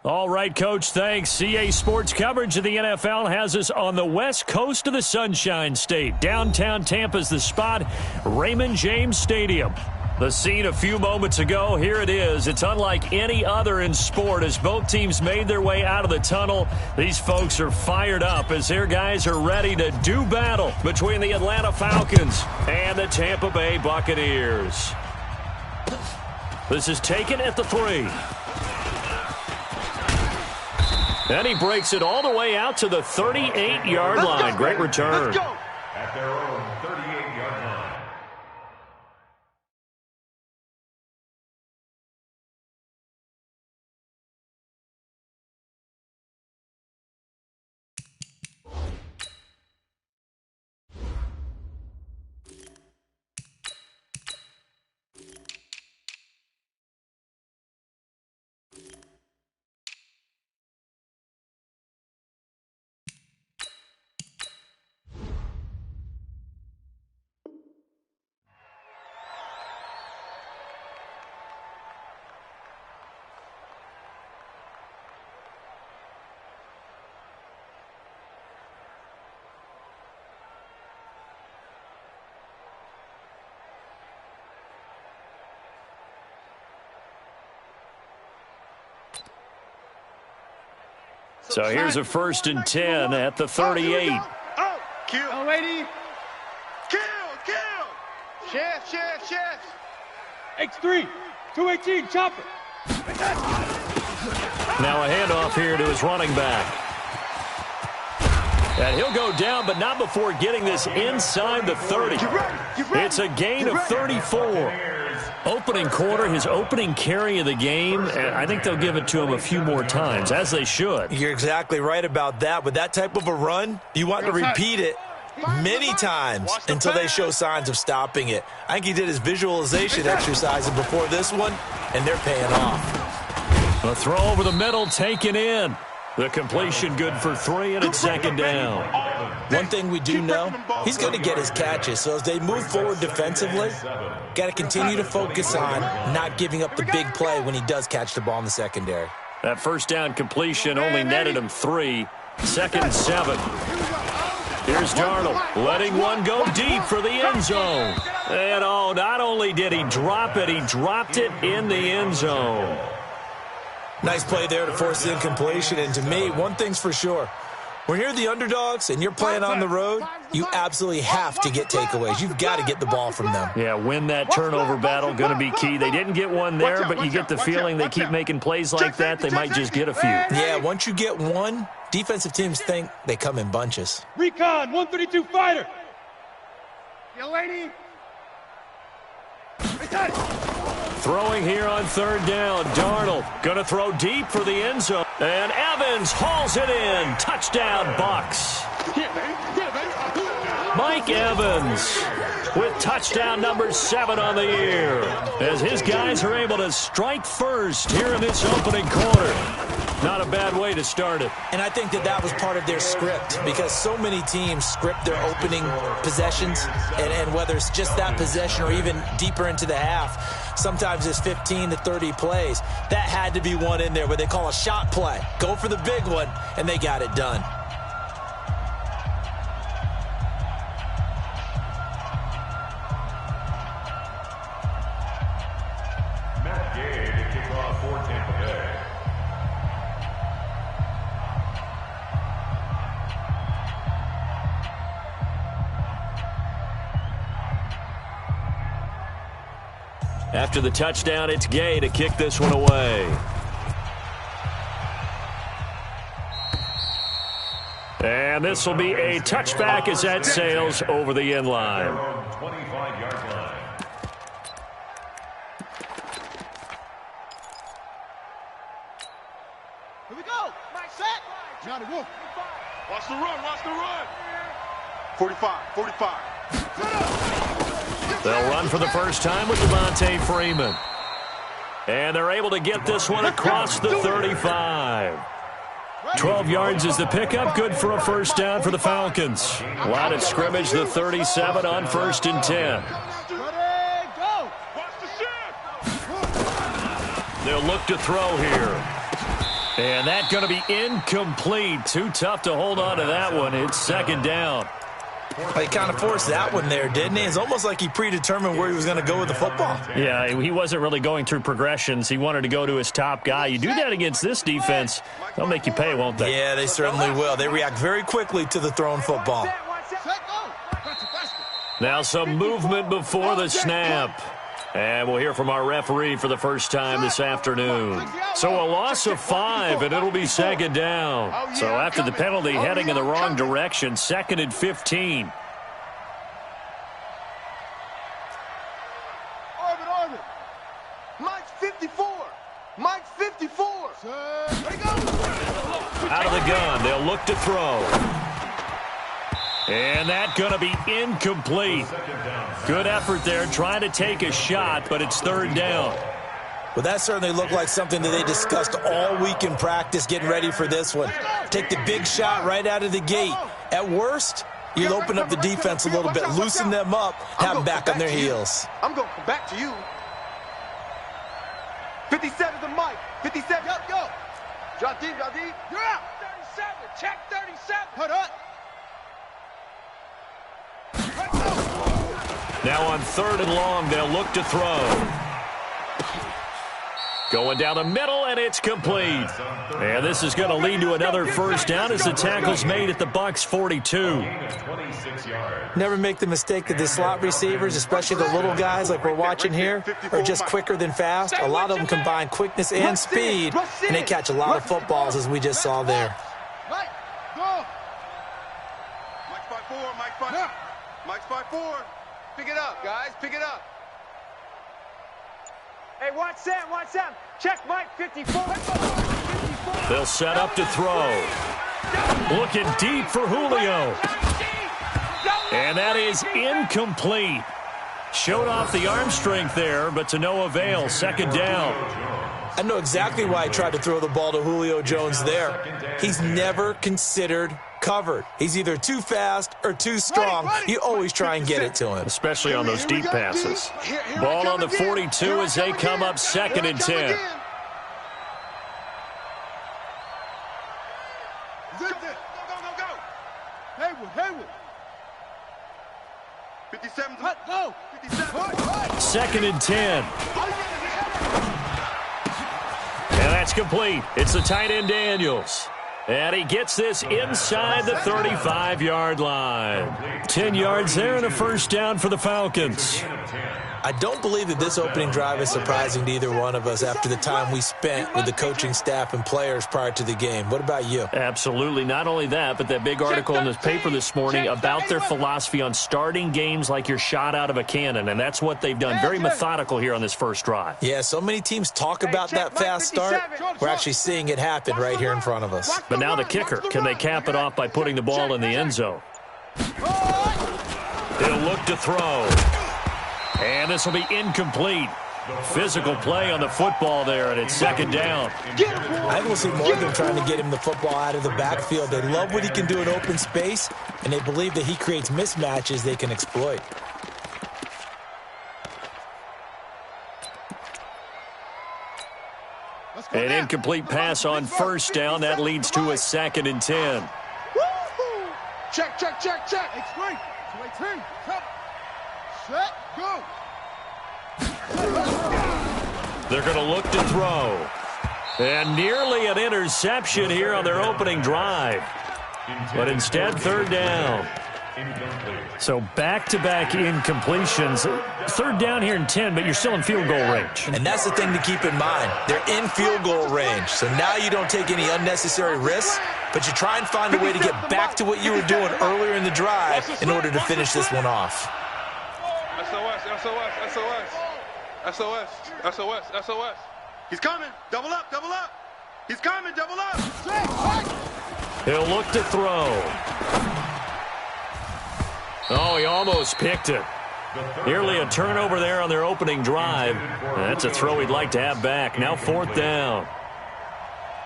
All right, Coach, thanks. CA Sports coverage of the NFL has us on the west coast of the Sunshine State. Downtown Tampa's the spot, Raymond James Stadium. The scene a few moments ago, here it is. It's unlike any other in sport as both teams made their way out of the tunnel. These folks are fired up as their guys are ready to do battle between the Atlanta Falcons and the Tampa Bay Buccaneers. This is taken at the 3. And he breaks it all the way out to the 38-yard line. Great return. Let's go. At their own 38-yard line. So here's a 1st and 10 at the 38. Oh, kill. Oh, lady. Kill. Chef. X3, 218, chopper. Now a handoff here to his running back. And he'll go down, but not before getting this inside the 30. It's a gain of 34. Opening quarter, his opening carry of the game, and I think they'll give it to him a few more times, as they should. You're exactly right about that. With that type of a run, you want to repeat it many times until they show signs of stopping it. I think he did his visualization exercises before this one, and they're paying off. A throw over the middle, taken in. The completion good for 3, and it's 2nd down. One thing we do know, he's going to get his catches. So as they move forward defensively, got to continue to focus on not giving up the big play when he does catch the ball in the secondary. That 1st down completion only netted him 3. 2nd and 7. Here's Darnold letting one go deep for the end zone. And not only did he drop it, he dropped it in the end zone. Nice play there to force the incompletion. And to me, one thing's for sure. When you're the underdogs and you're playing on the road, you absolutely have to get takeaways. You've got to get the ball from them. Yeah, win that turnover battle, going to be key. They didn't get one there, but you get the feeling they keep making plays like that, they might just get a few. Yeah, once you get one, defensive teams think they come in bunches. Recon, 132 fighter. You lady. Throwing here on 3rd down. Darnold going to throw deep for the end zone. And Evans hauls it in. Touchdown, Bucs. Mike Evans with touchdown number 7 on the year. As his guys are able to strike first here in this opening quarter. Not a bad way to start it. And I think that was part of their script because so many teams script their opening possessions, and whether it's just that possession or even deeper into the half, sometimes it's 15 to 30 plays. That had to be one in there where they call a shot play. Go for the big one, and they got it done. After the touchdown, it's Gay to kick this one away. And this will be a touchback as that sails over the end line. 25-yard line. Here we go. Set. Johnny Wolf. Watch the run. 45. They'll run for the first time with Devontae Freeman. And they're able to get this one across the 35. 12 yards is the pickup. Good for a 1st down for the Falcons. Line of scrimmage, the 37 on 1st and 10. They'll look to throw here. And that's going to be incomplete. Too tough to hold on to that one. It's second down. He kind of forced that one there, didn't he? It's almost like he predetermined where he was going to go with the football. Yeah, he wasn't really going through progressions. He wanted to go to his top guy. You do that against this defense, they'll make you pay, won't they? Yeah, they certainly will. They react very quickly to the thrown football. Now some movement before the snap. And we'll hear from our referee for the first time this afternoon. So a loss of 5, and it'll be second down. So after the penalty, heading in the wrong direction, 2nd and 15. Orbit. Mike's 54. Mike's 54. Out of the gun, they'll look to throw. And that's going to be incomplete. Good effort there, trying to take a shot, but it's third down. Well, that certainly looked like something that they discussed all week in practice, getting ready for this one. Take the big shot right out of the gate. At worst, you'll open up the defense a little bit, loosen them up, have them back on their heels. I'm going to come back to you. 57 to Mike. 57. Go. Drop deep. You're out. 37. Check 37. Put up. Now on 3rd and long, they'll look to throw. Going down the middle, and it's complete. And this is going to lead to another first down as the tackle's made at the Bucs 42. Never make the mistake that the slot receivers, especially the little guys like we're watching here, are just quicker than fast. A lot of them combine quickness and speed, and they catch a lot of footballs, as we just saw there. Mike, go. Mike's 5-4. Pick it up, guys. Pick it up. Hey, watch Sam. Check Mike 54. They'll set up to throw. Looking deep for Julio. And that is incomplete. Showed off the arm strength there, but to no avail. Second down. I know exactly why I tried to throw the ball to Julio Jones there. He's never considered covered. He's either too fast or too strong. You always try and get it to him. Especially on those deep passes. Ball on the 42 as they come up 2nd and 10. Go. Haywood. 57. Go. 57. 2nd and 10. And that's complete. It's the tight end Daniels. And he gets this inside the 35-yard line. 10 yards there and a first down for the Falcons. I don't believe that this opening drive is surprising to either one of us after the time we spent with the coaching staff and players prior to the game. What about you? Absolutely. Not only that, but that big article in the paper this morning about their philosophy on starting games like you're shot out of a cannon, and that's what they've done. Very methodical here on this first drive. Yeah, so many teams talk about that fast start. We're actually seeing it happen right here in front of us. But now the kicker. Can they cap it off by putting the ball in the end zone? He'll look to throw. And this will be incomplete. Physical play on the football there, and it's second down. I think we'll see more of them trying to get him the football out of the backfield. They love what he can do in open space, and they believe that he creates mismatches they can exploit. An incomplete pass on first down. That leads to a 2nd and 10. Check. X3. 218. Set. Go. They're going to look to throw. And nearly an interception here on their opening drive. But instead, third down. So back-to-back incompletions. Third down here in 10, but you're still in field goal range. And that's the thing to keep in mind. They're in field goal range. So now you don't take any unnecessary risks, but you try and find a way to get back to what you were doing earlier in the drive in order to finish this one off. SOS. He's coming. Double up. He's coming. Double up. He'll look to throw. Oh, he almost picked it. Nearly a turnover there on their opening drive. That's a throw he'd like to have back. Now 4th down.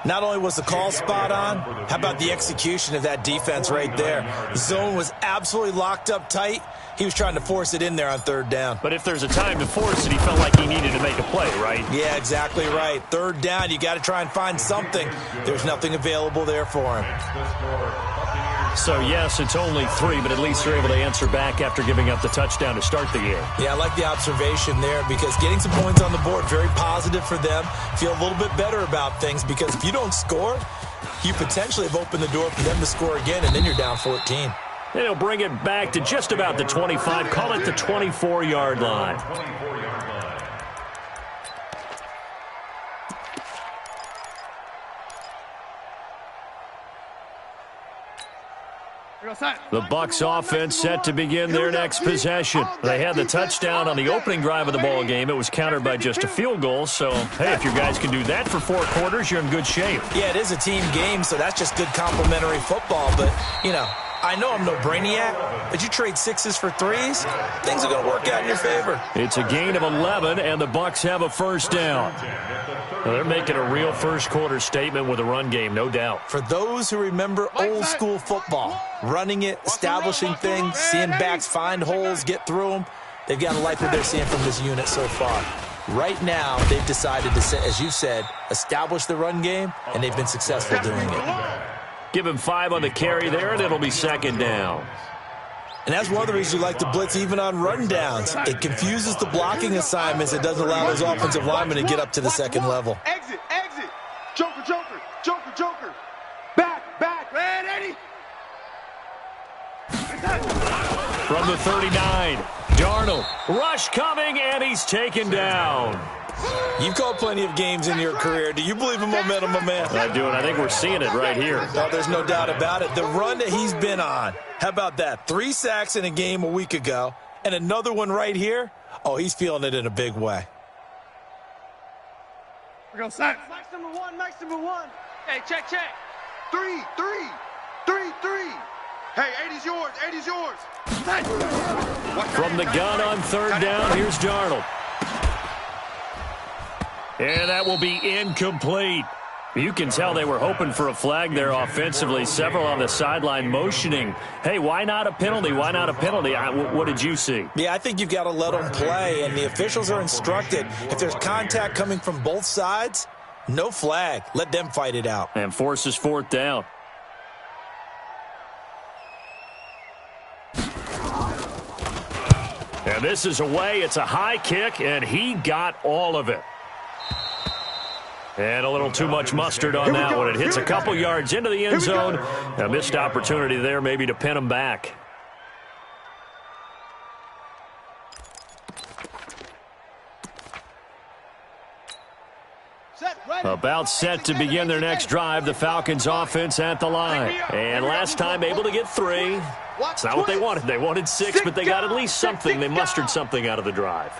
Not only was the call spot on, how about the execution of that defense right there? The zone was absolutely locked up tight. He was trying to force it in there on third down. But if there's a time to force it, he felt like he needed to make a play, right? Yeah, exactly right. Third down, you got to try and find something. There's nothing available there for him. So, yes, it's only 3, but at least they're able to answer back after giving up the touchdown to start the game. Yeah, I like the observation there because getting some points on the board, very positive for them. Feel a little bit better about things because if you don't score, you potentially have opened the door for them to score again, and then you're down 14. And he'll bring it back to just about the 25. Call it the 24-yard line. The Bucs offense set to begin their next possession. They had the touchdown on the opening drive of the ball game. It was countered by just a field goal. So, hey, if your guys can do that for 4 quarters, you're in good shape. Yeah, it is a team game, so that's just good complimentary football. But, you know, I know I'm no brainiac, but you trade 6s for 3s, things are going to work out in your favor. It's a gain of 11, and the Bucs have a first down. Well, they're making a real first-quarter statement with a run game, no doubt. For those who remember old-school football, running it, establishing things, seeing backs find holes, get through them, they've got to like what they're seeing from this unit so far. Right now, they've decided to, as you said, establish the run game, and they've been successful doing it. Give him 5 on the carry there, and it'll be second down. And that's one of the reasons you like to blitz even on run downs. It confuses the blocking assignments. It doesn't allow those offensive linemen to get up to the second level. Exit, exit. Joker, joker, joker, joker. Back, back. Red Eddie. From the 39, Darnold. Rush coming, and he's taken down. You've called plenty of games in your career. Do you believe in momentum, my man? I do, and I think we're seeing it right here. No, there's no doubt about it. The run that he's been on, how about that? 3 sacks in a game a week ago, and another one right here. Oh, he's feeling it in a big way. We're going to sack. Max number 1, max number 1. Hey, check, check. 3, 3, 3, 3. Hey, 80's yours, 80's yours. From the gun on third down, here's Darnold. And that will be incomplete. You can tell they were hoping for a flag there offensively. Several on the sideline motioning. Hey, why not a penalty? Why not a penalty? What did you see? Yeah, I think you've got to let them play, and the officials are instructed. If there's contact coming from both sides, no flag. Let them fight it out. And forces 4th down. And this is away. It's a high kick, and he got all of it. And a little too much mustard on that one. It hits a couple yards into the end zone. A missed opportunity there maybe to pin him back. About set to begin their next drive. The Falcons offense at the line. And last time able to get 3. It's not what they wanted. They wanted 6, but they got at least something. They mustered something out of the drive.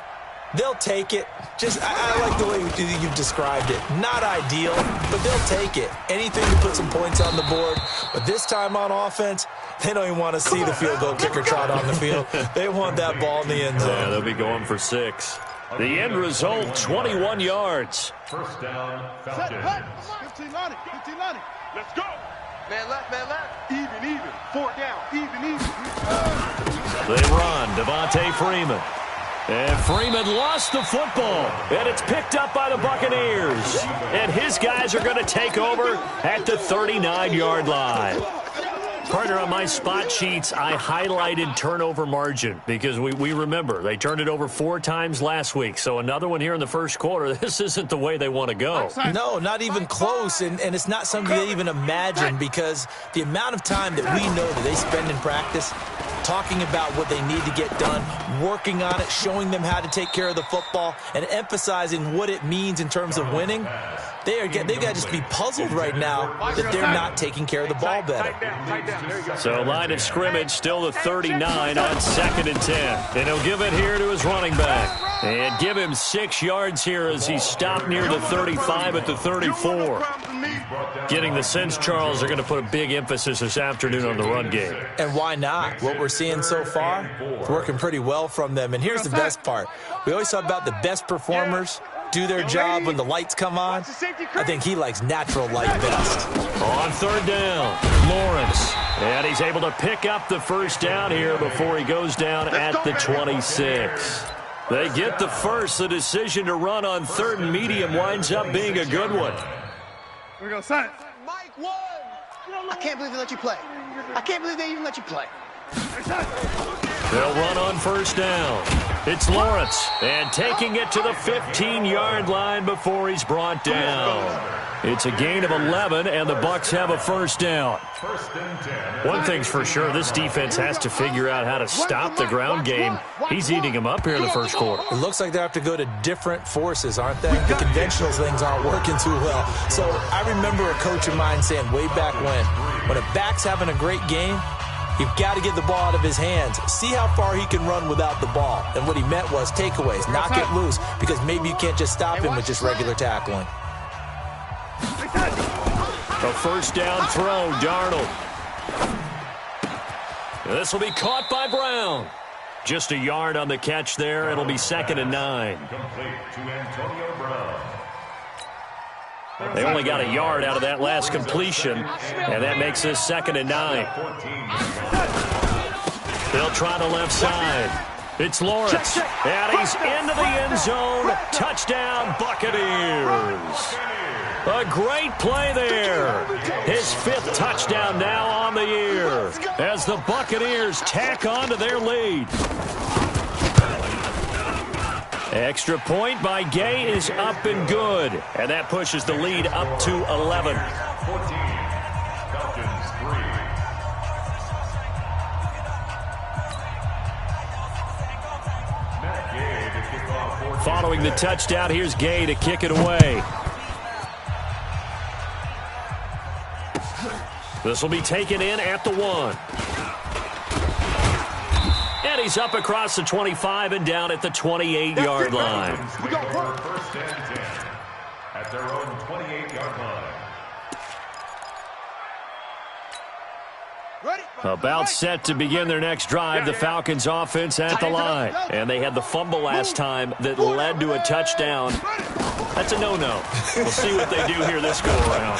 They'll take it. I like the way you've described it. Not ideal, but they'll take it. Anything to put some points on the board. But this time on offense, they don't even want to see the field goal kicker trot on the field. They want that ball in the end zone. Yeah, they'll be going for 6. The end result, 21 yards. First down, Falcons. 15-90, 15-90. Let's go. Man left, man left. Even. 4th down, even. They run. Devontae Freeman. And Freeman lost the football, and it's picked up by the Buccaneers. And his guys are going to take over at the 39-yard line. Partner, on my spot sheets, I highlighted turnover margin because we remember they turned it over 4 times last week. So another one here in the first quarter. This isn't the way they want to go. No, not even close, and it's not something they even imagine because the amount of time that we know that they spend in practice talking about what they need to get done, working on it, showing them how to take care of the football, and emphasizing what it means in terms of winning. They've got to just be puzzled right now that they're not taking care of the ball better. So line of scrimmage still the 39 on 2nd and 10. And he'll give it here to his running back. And give him 6 yards here as he stopped near the 35 at the 34. Getting the sense, Charles, they're going to put a big emphasis this afternoon on the run game. And why not? What we're seeing so far, it's working pretty well from them. And here's the best part. We always talk about the best performers do their job when the lights come on. I think he likes natural light best. On third down, Lawrence. And he's able to pick up the first down here before he goes down at the 26. They get the first. The decision to run on third and medium winds up being a good one. Here we go, Science. Mike won. I can't believe they let you play. I can't believe they even let you play. They'll run on first down. It's Lawrence, and taking it to the 15-yard line before he's brought down. It's a gain of 11, and the Bucs have a first down. One thing's for sure, this defense has to figure out how to stop the ground game. He's eating them up here in the first quarter. It looks like they have to go to different forces, aren't they? The conventional things aren't working too well. So I remember a coach of mine saying way back when a back's having a great game, you've got to get the ball out of his hands. See how far he can run without the ball. And what he meant was takeaways, knock it loose, because maybe you can't just stop him with just regular tackling. A first down throw, Darnold. This will be caught by Brown. Just a yard on the catch there. It'll be 2nd and 9. Complete to Antonio Brown. They only got a yard out of that last completion, and that makes this 2nd and 9. They'll try the left side. It's Lawrence, and he's into the end zone. Touchdown, Buccaneers. A great play there. His 5th touchdown now on the year as the Buccaneers tack on to their lead. Extra point by Gay is up and good, and that pushes the lead up to 11. 14. Falcons 3. Matt Gay to kick off 14. Following the touchdown, here's Gay to kick it away. This will be taken in at the 1. And he's up across the 25 and down at the 28-yard line. First and 10 at their own 28-yard line. About set to begin their next drive, the Falcons offense at the line. And they had the fumble last time that led to a touchdown. That's a no-no. We'll see what they do here this go-around.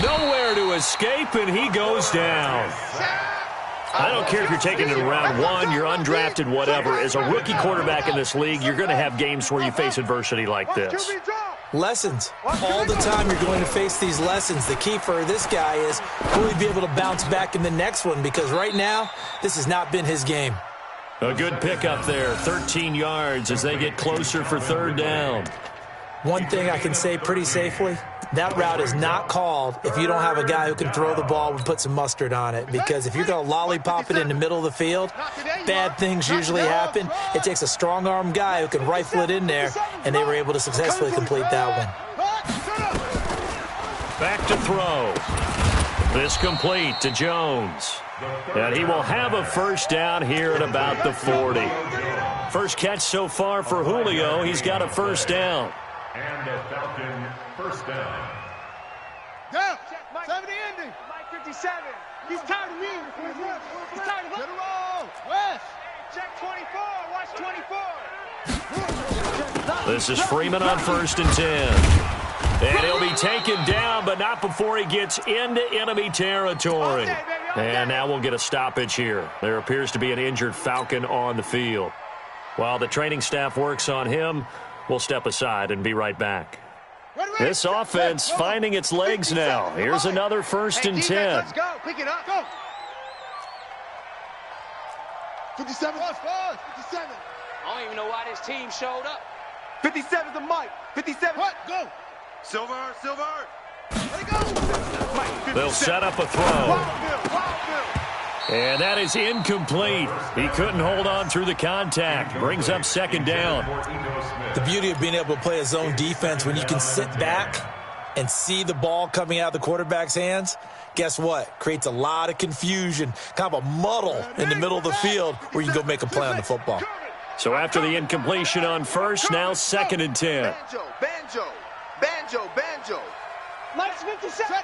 Nowhere to escape, and he goes down. I don't care if you're taking it in round 1, you're undrafted, whatever. As a rookie quarterback in this league, you're going to have games where you face adversity like this. Lessons. All the time you're going to face these lessons. The key for this guy is will he be able to bounce back in the next one, because right now, this has not been his game. A good pickup there, 13 yards as they get closer for third down. One thing I can say pretty safely, that route is not called if you don't have a guy who can throw the ball and put some mustard on it. Because if you're going to lollipop it in the middle of the field, bad things usually happen. It takes a strong-arm guy who can rifle it in there, and they were able to successfully complete that one. Back to throw. This complete to Jones. And he will have a first down here at about the 40. First catch so far for Julio. He's got a first down. And a Falcon first down. Go! 70 ending. Mike 57. He's tired of me. He's tired of us. Get a roll. West. Check 24. Watch 24. This is Freeman on 1st and 10. And he'll be taken down, but not before he gets into enemy territory. And now we'll get a stoppage here. There appears to be an injured Falcon on the field. While the training staff works on him, we'll step aside and be right back. This offense finding its legs now. Here's another 1st and 10. Let's go. Pick it up. Go. 57. 57. I don't even know why this team showed up. 57 to Mike. 57. What? Go. Silver. Let it go. Mike, They'll set up a throw. And that is incomplete. He couldn't hold on through the contact. Brings up 2nd down. The beauty of being able to play a zone defense when you can sit back and see the ball coming out of the quarterback's hands, guess what? Creates a lot of confusion, kind of a muddle in the middle of the field where you can go make a play on the football. So after the incompletion on 1st, now 2nd and 10. Banjo. Mike's 57.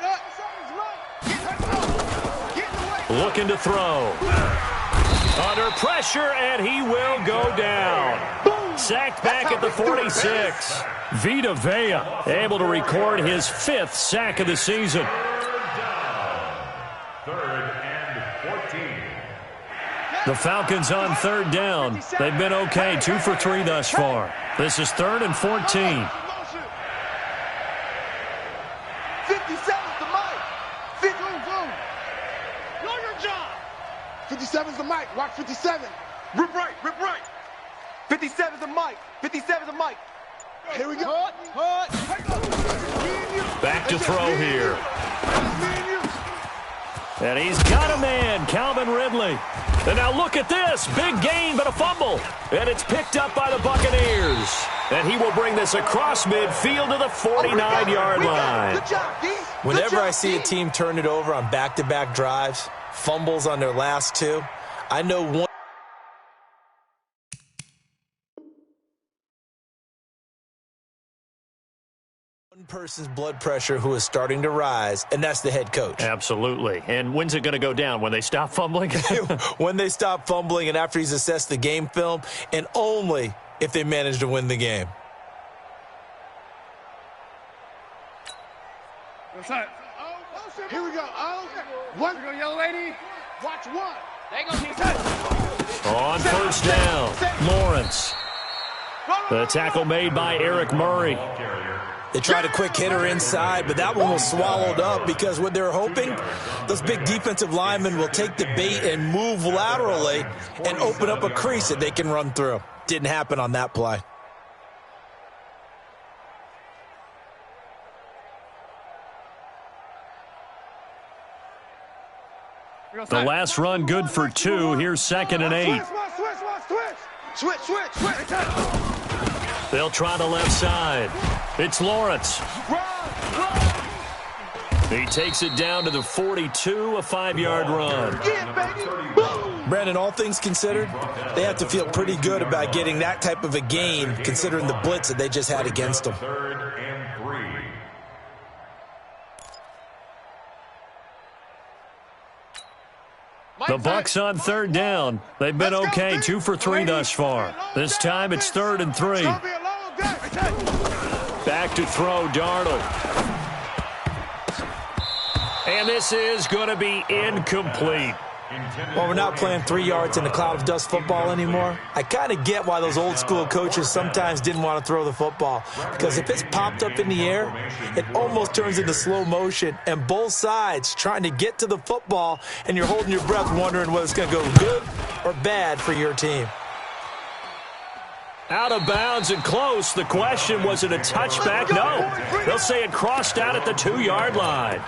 Looking to throw. Under pressure, and he will go down. Sacked back at the 46. Vita Vea able to record his 5th sack of the season. Third and 14. The Falcons on 3rd down. They've been okay, 2 for 3 thus far. This is 3rd and 14. 57's the mic. 57's the mic. Watch 57. Rip right, rip right. 57's the mic. 57's the mic. Here we go. Back to throw here. And he's got a man, Calvin Ridley. And now look at this. Big gain, but a fumble. And it's picked up by the Buccaneers. And he will bring this across midfield to the 49-yard line. Whenever I see a team turn it over on back-to-back drives, fumbles on their last 2, I know one person's blood pressure who is starting to rise, and that's the head coach. Absolutely. And when's it going to go down? When they stop fumbling? When they stop fumbling and after he's assessed the game film, and only if they manage to win the game. Here we go. One. Here we go, yellow lady. Watch one. They gonna be On 1st down, Lawrence. The tackle made by Eric Murray. They tried a quick hitter inside, but that one was swallowed up because what they're hoping, those big defensive linemen will take the bait and move laterally and open up a crease that they can run through. Didn't happen on that play. The last run good for 2. Here's 2nd and 8. Switch. They'll try the left side. It's Lawrence. He takes it down to the 42, a 5-yard run. Brandon, all things considered, they have to feel pretty good about getting that type of a gain considering the blitz that they just had against them. 3rd and 3. The Bucs on 3rd down. They've been okay, 2 for 3 thus far. This time it's 3rd and 3. Back to throw, Darnold. And this is going to be incomplete. While we're not playing 3 yards in a cloud of dust football anymore, I kind of get why those old school coaches sometimes didn't want to throw the football. Because if it's popped up in the air, it almost turns into slow motion. And both sides trying to get to the football, and you're holding your breath wondering whether it's going to go good or bad for your team. Out of bounds and close. The question, was it a touchback? No. They'll say it crossed out at the 2-yard line.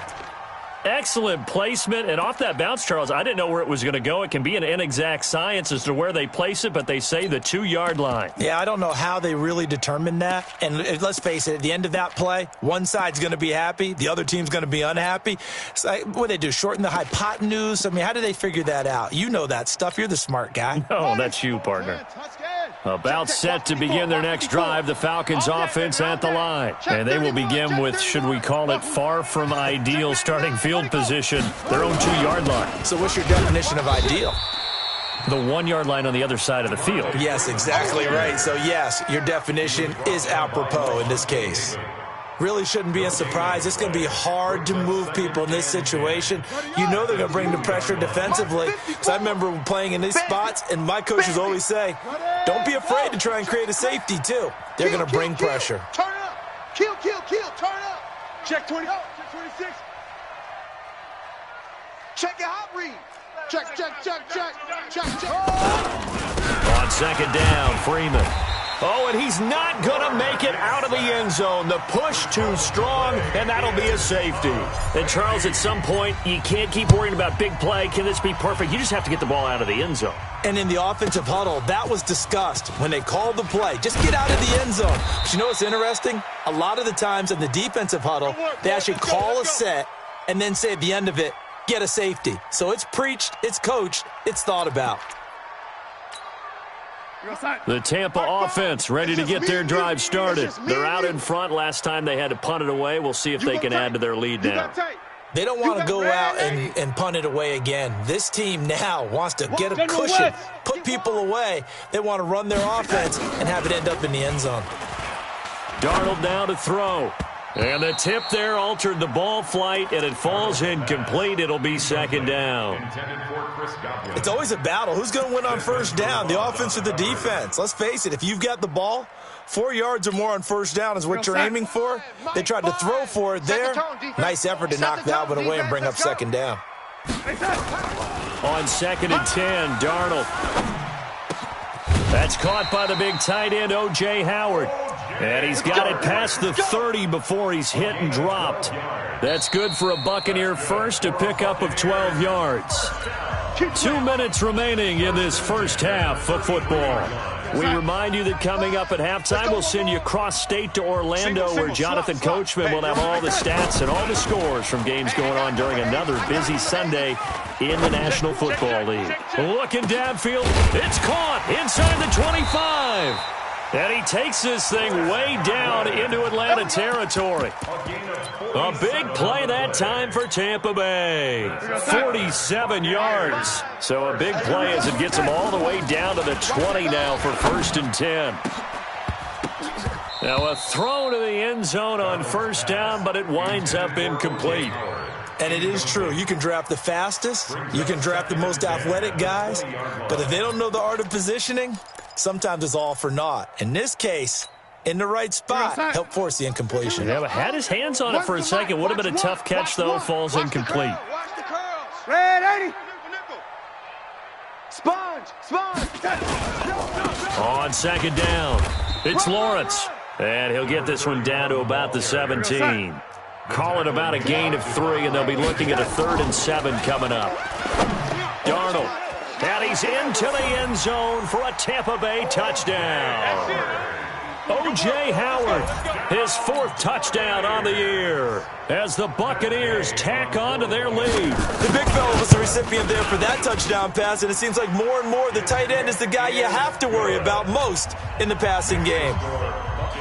Excellent placement, and off that bounce, Charles, I didn't know where it was going to go. It can be an inexact science as to where they place it, but they say the 2-yard line. Yeah, I don't know how they really determined that. And let's face it, at the end of that play, one side's going to be happy, the other team's going to be unhappy. So, what do they do, shorten the hypotenuse? I mean, how do they figure that out? You know that stuff. You're the smart guy. Oh, that's you, partner. About set to begin their next drive, the Falcons offense at the line. And they will begin with, should we call it, far from ideal starting field position, their own 2-yard line. So what's your definition of ideal? The 1-yard line on the other side of the field. Yes, exactly right. So, yes, your definition is apropos in this case. Really shouldn't be a surprise. It's going to be hard to move people in this situation. You know they're going to bring the pressure defensively. Because I remember playing in these spots, and my coaches always say, don't be afraid to try and create a safety, too. They're going to bring pressure. Turn up. Kill. Turn up. Check 20. Check 26. Check your hot read. Check. On 2nd down, Freeman. Oh, and he's not going to make it out of the end zone. The push too strong, and that'll be a safety. And, Charles, at some point, you can't keep worrying about big play. Can this be perfect? You just have to get the ball out of the end zone. And in the offensive huddle, that was discussed when they called the play. Just get out of the end zone. But you know what's interesting? A lot of the times in the defensive huddle, they actually call a set and then say at the end of it, get a safety. So it's preached, it's coached, it's thought about. The Tampa offense ready to get their drive started. They're out in front. Last time they had to punt it away. We'll see if they can add to their lead now. They don't want to go out and punt it away again. This team now wants to get a cushion, put people away. They want to run their offense and have it end up in the end zone. Darnold now to throw. And the tip there altered the ball flight, and it falls incomplete. It'll be second down. It's always a battle. Who's going to win on first down, the offense or the defense? Let's face it, if you've got the ball, 4 yards or more on first down is what you're aiming for. They tried to throw for it there. Nice effort to knock that one away and bring up second down. On second and 10, Darnold. That's caught by the big tight end, O.J. Howard. And he's got it past the 30 before he's hit and dropped. That's good for a Buccaneer first, a pickup of 12 yards. 2 minutes remaining in this first half of football. We remind you that coming up at halftime, we'll send you cross-state to Orlando, where Jonathan Coachman will have all the stats and all the scores from games going on during another busy Sunday in the National Football League. Looking downfield, it's caught inside the 25. And he takes this thing way down into Atlanta territory. A big play that time for Tampa Bay. 47 yards. So a big play as it gets them all the way down to the 20 now for first and 10. Now a throw to the end zone on first down, but it winds up incomplete. And it is true. You can draft the fastest. You can draft the most athletic guys. But if they don't know the art of positioning, sometimes it's all for naught. In this case, in the right spot, help force the incompletion. Yeah, but had his hands on it for a second. Would have been a tough catch, though. Falls incomplete. Red 80. Sponge. On second down, it's Lawrence. And he'll get this one down to about the 17. Call it about a gain of 3, and they'll be looking at a 3rd and 7 coming up. Darnold. And he's into the end zone for a Tampa Bay touchdown. O.J. Howard, his 4th touchdown on the year as the Buccaneers tack on to their lead. The big fella was the recipient there for that touchdown pass, and it seems like more and more the tight end is the guy you have to worry about most in the passing game.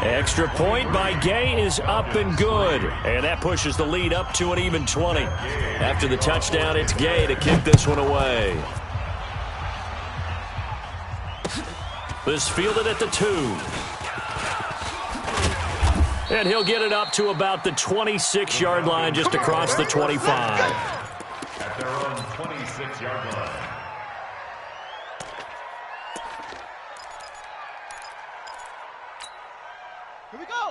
Extra point by Gay is up and good, and that pushes the lead up to an even 20. After the touchdown, it's Gay to kick this one away. This fielded at the 2. And he'll get it up to about the 26-yard line, just across the 25. At their own 26-yard line.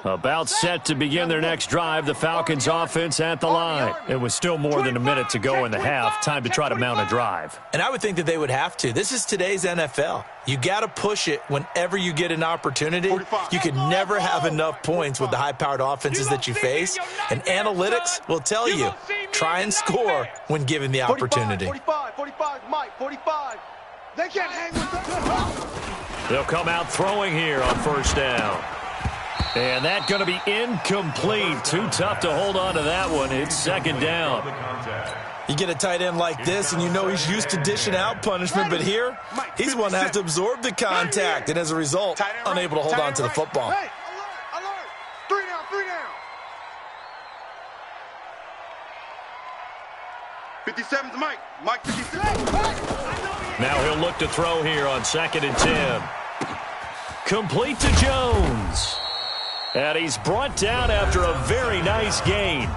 About set to begin their next drive, the Falcons offense at the line. It was still more than a minute to go in the half. Time to try to mount a drive. And I would think that they would have to. This is today's NFL. You got to push it whenever you get an opportunity. You can never have enough points with the high-powered offenses that you face. And analytics will tell you, try and score when given the opportunity. 45, Mike, 45. They can't hang with them. They'll come out throwing here on first down. And that's going to be incomplete. Too tough to hold on to that one. It's second down. You get a tight end like this, and you know he's used to dishing out punishment, but here, he's the one that has to absorb the contact, and as a result, unable to hold on to the football. Hey, alert. 3 down. 57's Mike. Mike 57. Now he'll look to throw here on second and 10. Complete to Jones. And he's brought down after a very nice gain.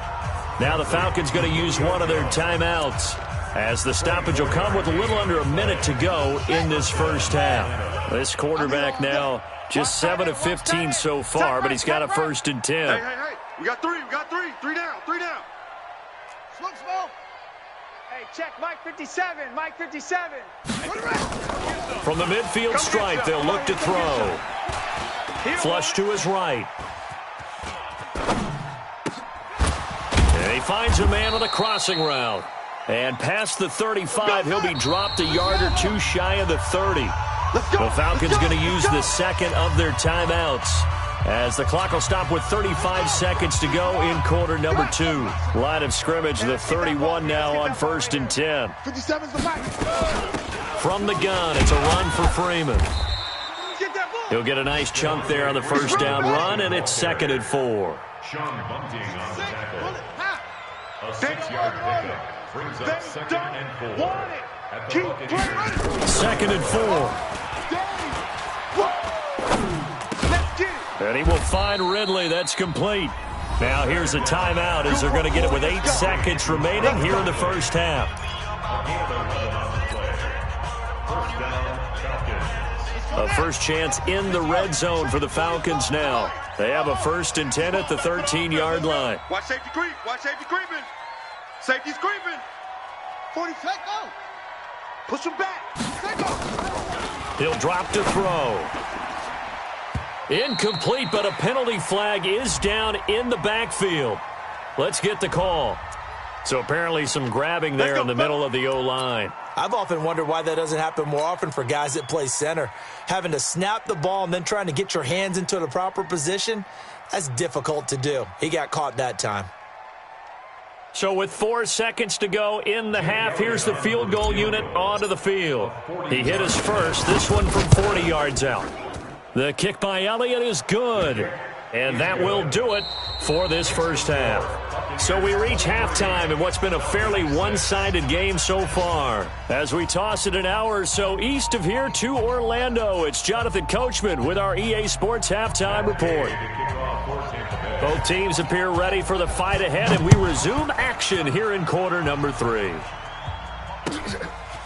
Now the Falcons going to use one of their timeouts, as the stoppage will come with a little under a minute to go in this first half. This quarterback now just 7 of 15 so far, but he's got a first and 10. Hey. We got 3. 3 down. Smoke. Hey, check Mike 57. From the midfield stripe, they'll look to throw. Flush to his right. And he finds a man on a crossing route. And past the 35, he'll be dropped a yard or 2 shy of the 30. The Falcons going to use the second of their timeouts, as the clock will stop with 35 seconds to go in quarter number 2. Line of scrimmage, the 31 now on first and 10. 57's the back. From the gun, it's a run for Freeman. He'll get a nice chunk there on the first down run, and it's second and 4. Sean Bunting on the tackle. A 6-yard pickup brings up second and 4. At the Buccaneers. Second and 4. And he will find Ridley. That's complete. Now here's a timeout as they're going to get it with 8 seconds remaining here in the first half. A first chance in the red zone for the Falcons now. They have a 1st and 10 at the 13-yard line. Watch safety creep. Watch safety creeping. Safety's creeping. 40 seconds. Go. Push him back. He'll drop to throw. Incomplete, but a penalty flag is down in the backfield. Let's get the call. So apparently some grabbing there in the middle of the O-line. I've often wondered why that doesn't happen more often for guys that play center. Having to snap the ball and then trying to get your hands into the proper position, that's difficult to do. He got caught that time. So with 4 seconds to go in the half, here's the field goal unit onto the field. He hit his first, this one from 40 yards out. The kick by Elliott is good. And that will do it for this first half. So we reach halftime in what's been a fairly one-sided game so far. As we toss it an hour or so east of here to Orlando, it's Jonathan Coachman with our EA Sports Halftime Report. Both teams appear ready for the fight ahead, and we resume action here in quarter number 3.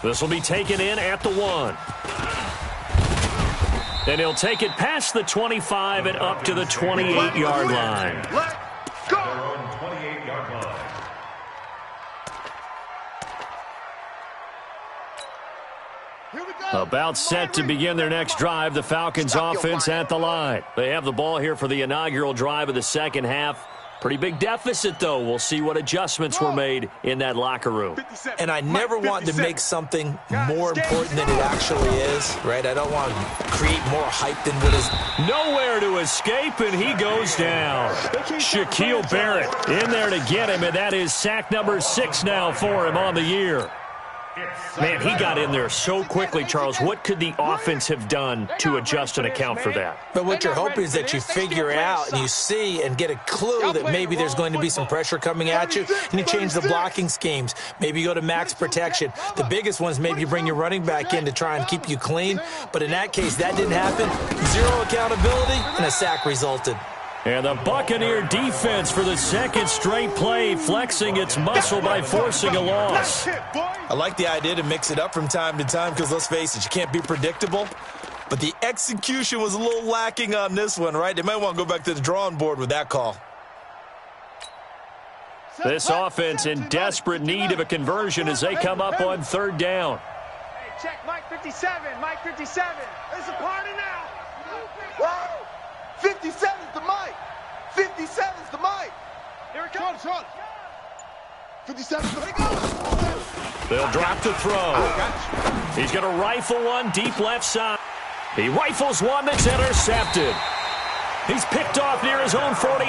This will be taken in at the 1. And he'll take it past the 25 and up to the 28-yard line. Let's go! Their own 28-yard line. About set to begin their next drive, the Falcons offense at the line. They have the ball here for the inaugural drive of the second half. Pretty big deficit, though. We'll see what adjustments were made in that locker room. And I never want to make something more important than it actually is, right? I don't want to create more hype than what is. Nowhere to escape, and he goes down. Shaquille Barrett in there to get him, and that is sack number 6 now for him on the year. Man, he got in there so quickly, Charles. What could the offense have done to adjust and account for that? But what you're hoping is that you figure out and you see and get a clue that maybe there's going to be some pressure coming at you, and you change the blocking schemes. Maybe you go to max protection. The biggest one is maybe you bring your running back in to try and keep you clean. But in that case, that didn't happen. 0 accountability, and a sack resulted. And the Buccaneer defense for the second straight play, flexing its muscle by forcing a loss. I like the idea to mix it up from time to time because, let's face it, you can't be predictable. But the execution was a little lacking on this one, right? They might want to go back to the drawing board with that call. This offense in desperate need of a conversion as they come up on 3rd down. Hey, check Mike 57, Mike 57. It's a party now. Woo! 57's the mic. 57's the mic. Here it comes. 57's the mic. They'll drop the throw. He's going to rifle one deep left side. He rifles one that's intercepted. He's picked off near his own 48.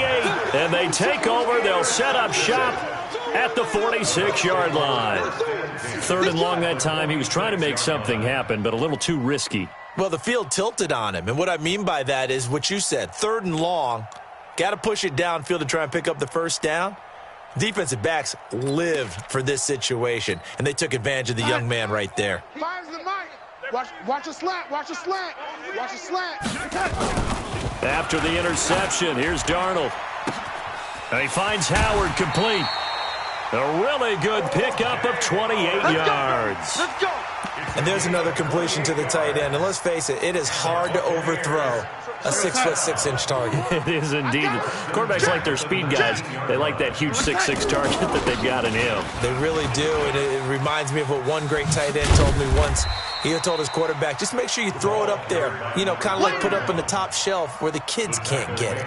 And they take over. They'll set up shop at the 46-yard line. 3rd and long that time. He was trying to make something happen, but a little too risky. Well, the field tilted on him, and what I mean by that is what you said. 3rd and long, got to push it downfield to try and pick up the first down. Defensive backs live for this situation, and they took advantage of the young man right there. Fires the mic. Watch a slant. Watch a slant. Watch a slant. After the interception, here's Darnold. And he finds Howard complete. A really good pickup of 28 yards. Let's go. And there's another completion to the tight end. And let's face it, it is hard to overthrow a 6'6" target. It is indeed. Quarterbacks like their speed guys. They like that huge 6'6" target that they've got in him. They really do. And it reminds me of what one great tight end told me once. He told his quarterback, just make sure you throw it up there. You know, kind of like put up on the top shelf where the kids can't get it.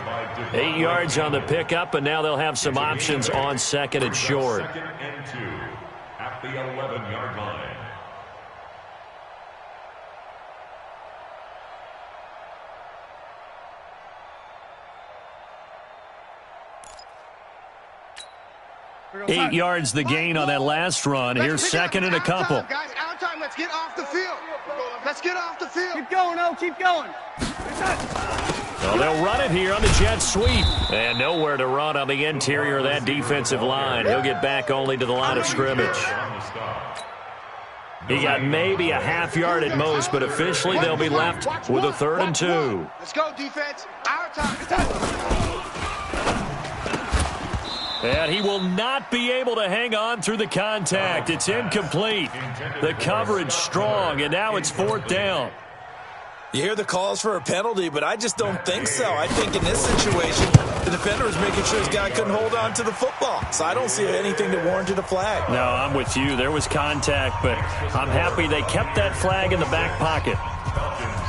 8 yards on the pickup, and now they'll have some options on 2nd and short. 2nd and 2 at the 11-yard line. Eight yards the gain on that last run. Here's 2nd and a couple. Guys, out of time. let's get off the field. Let's get off the field. Keep going, O. Keep going. Well, they'll run it here on the jet sweep. And nowhere to run on the interior of that defensive line. He'll get back only to the line of scrimmage. He got maybe a half yard at most, but officially they'll be left with a 3rd and 2. Let's go, defense. Our time. And he will not be able to hang on through the contact. It's incomplete. The coverage strong, and now it's 4th down. You hear the calls for a penalty, but I just don't think so. I think in this situation, the defender is making sure his guy couldn't hold on to the football. So I don't see anything that warranted a flag. No, I'm with you. There was contact, but I'm happy they kept that flag in the back pocket.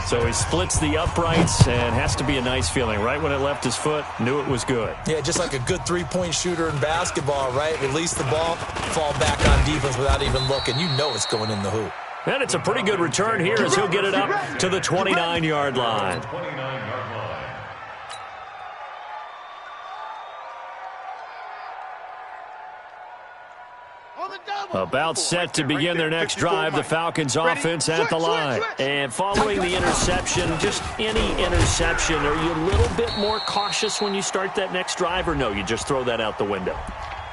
So he splits the uprights, and has to be a nice feeling. Right when it left his foot, knew it was good. Yeah, just like a good three-point shooter in basketball, right? Release the ball, fall back on defense without even looking. You know it's going in the hoop. And it's a pretty good return here as he'll get it up to the 29-yard line. About set to begin their next drive, the Falcons offense at the line. And following the interception, just any interception, are you a little bit more cautious when you start that next drive, or no, you just throw that out the window?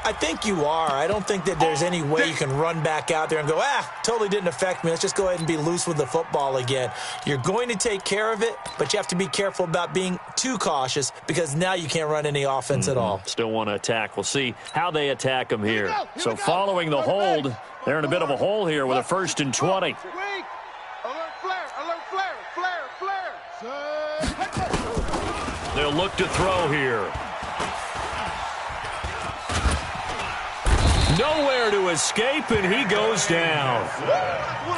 I think you are. I don't think that there's any way you can run back out there and go, totally didn't affect me. Let's just go ahead and be loose with the football again. You're going to take care of it, but you have to be careful about being too cautious because now you can't run any offense at all. Still want to attack. We'll see how they attack them here. So following the hold, they're in a bit of a hole here with a 1st and 20. Alert flare. They'll look to throw here. Nowhere to escape, and he goes down.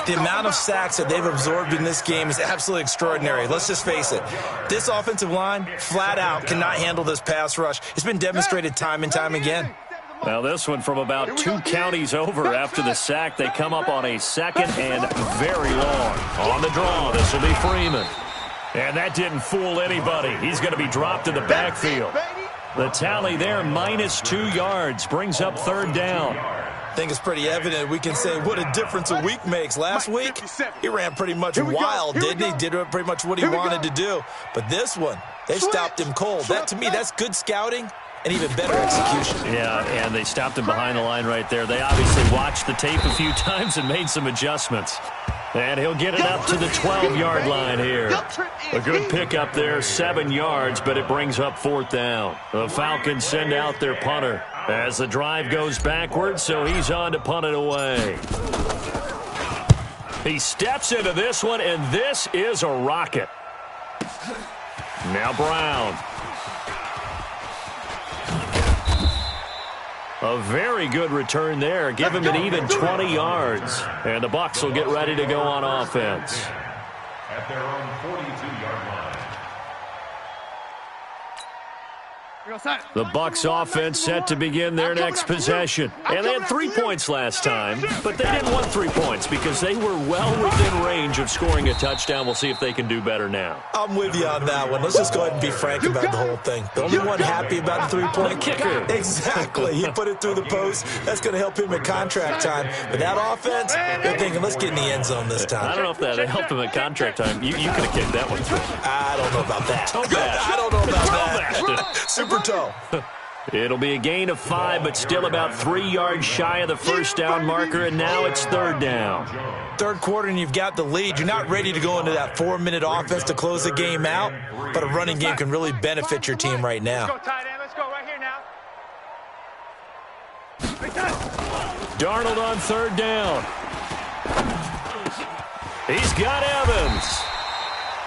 The amount of sacks that they've absorbed in this game is absolutely extraordinary. Let's just face it. This offensive line, flat out, cannot handle this pass rush. It's been demonstrated time and time again. Well, this one from about 2 counties over after the sack. They come up on a 2nd and very long. On the draw, this will be Freeman. And that didn't fool anybody. He's going to be dropped in the backfield. The tally there, -2 yards, brings up 3rd down. I think it's pretty evident. We can say what a difference a week makes. Last week, he ran pretty much wild, didn't he? Did pretty much what he wanted to do. But this one, they stopped him cold. That, to me, that's good scouting and even better execution. Yeah, and they stopped him behind the line right there. They obviously watched the tape a few times and made some adjustments. And he'll get it up to the 12-yard line here. A good pickup there, 7 yards, but it brings up 4th down. The Falcons send out their punter as the drive goes backwards, so he's on to punt it away. He steps into this one, and this is a rocket. Now Brown. A very good return there. Give him an even 20 yards. And the Bucs will get ready to go on offense. At their own 42-yard line. The Bucs offense set to begin their next possession. And they had 3 points last time, but they didn't want 3 points because they were well within range of scoring a touchdown. We'll see if they can do better now. I'm with you on that one. Let's just go ahead and be frank about the whole thing. The only one happy about the 3-point kicker. Exactly. He put it through the post. That's going to help him at contract time. But that offense, they're thinking, let's get in the end zone this time. I don't know if that helped him at contract time. You could have kicked that one through. I don't know about that. I don't know about that. Super toe. It'll be a gain of 5, but still about 3 yards shy of the 1st down marker, and now it's 3rd down. Third quarter, and you've got the lead. You're not ready to go into that 4-minute offense to close the game out, but a running game can really benefit your team right now. Let's go, tight end. Let's go right here now. Darnold on 3rd down. He's got Evans.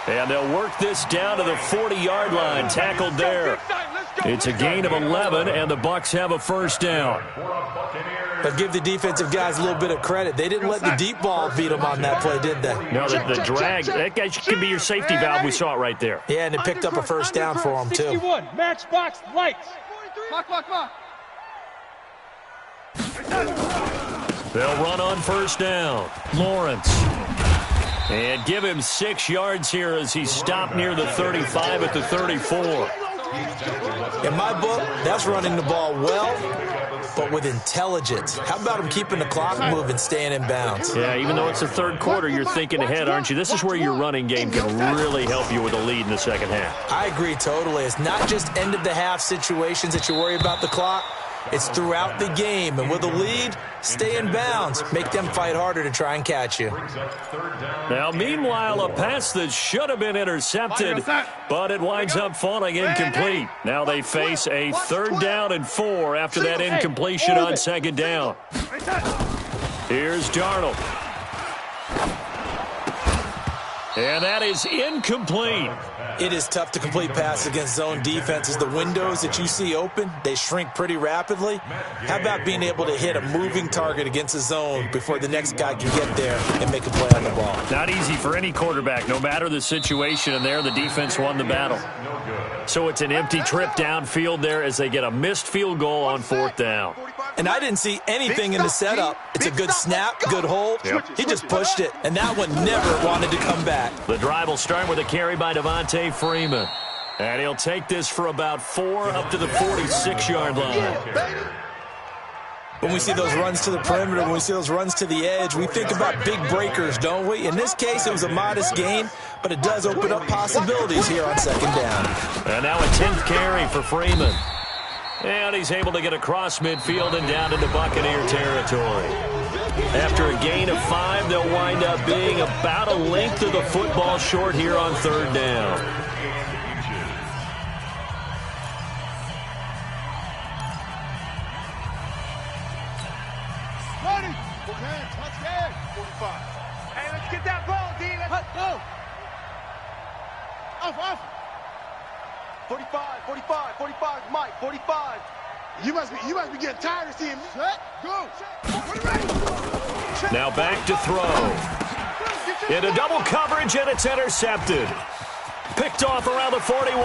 And they'll work this down to the 40-yard line, tackled there. It's a gain of 11, and the Bucs have a 1st down. But give the defensive guys a little bit of credit. They didn't let the deep ball beat them on that play, did they? No, the drag, that guy could be your safety valve. We saw it right there. Yeah, and it picked up a 1st down for them, too. 61, matchbox lights. Clock. They'll run on 1st down. Lawrence. And give him 6 yards here as he's stopped near the 35 at the 34. In my book, that's running the ball well but with intelligence. How about him keeping the clock moving, staying in bounds? Yeah, even though it's the third quarter, you're thinking ahead, aren't you? This is where your running game can really help you with a lead in the second half. I agree totally. It's not just end-of-the-half situations that you worry about the clock. It's throughout the game. And with a lead, stay in bounds. Make them fight harder to try and catch you. Now, meanwhile, a pass that should have been intercepted, but it winds up falling incomplete. Now they face a 3rd down and 4 after that incompletion on 2nd down. Here's Darnold. And that is incomplete. It is tough to complete passes against zone defenses. The windows that you see open, they shrink pretty rapidly. How about being able to hit a moving target against a zone before the next guy can get there and make a play on the ball? Not easy for any quarterback, no matter the situation, and there the defense won the battle. So it's an empty trip downfield there as they get a missed field goal on 4th down. And I didn't see anything in the setup. It's a good snap, good hold. He just pushed it, and that one never wanted to come back. The drive will start with a carry by Devontae Freeman. And he'll take this for about 4 up to the 46-yard line. When we see those runs to the perimeter, when we see those runs to the edge, we think about big breakers, don't we? In this case, it was a modest gain, but it does open up possibilities here on 2nd down. And now a 10th carry for Freeman. And he's able to get across midfield and down into Buccaneer territory. After a gain of 5, they'll wind up being about a length of the football short here on 3rd down. Hey, let's get that ball, D. Let's go. Off. 45, Mike, 45. You must be getting tired of seeing me. Set, go. Now back to throw. Into double coverage, and it's intercepted. Picked off around the 41.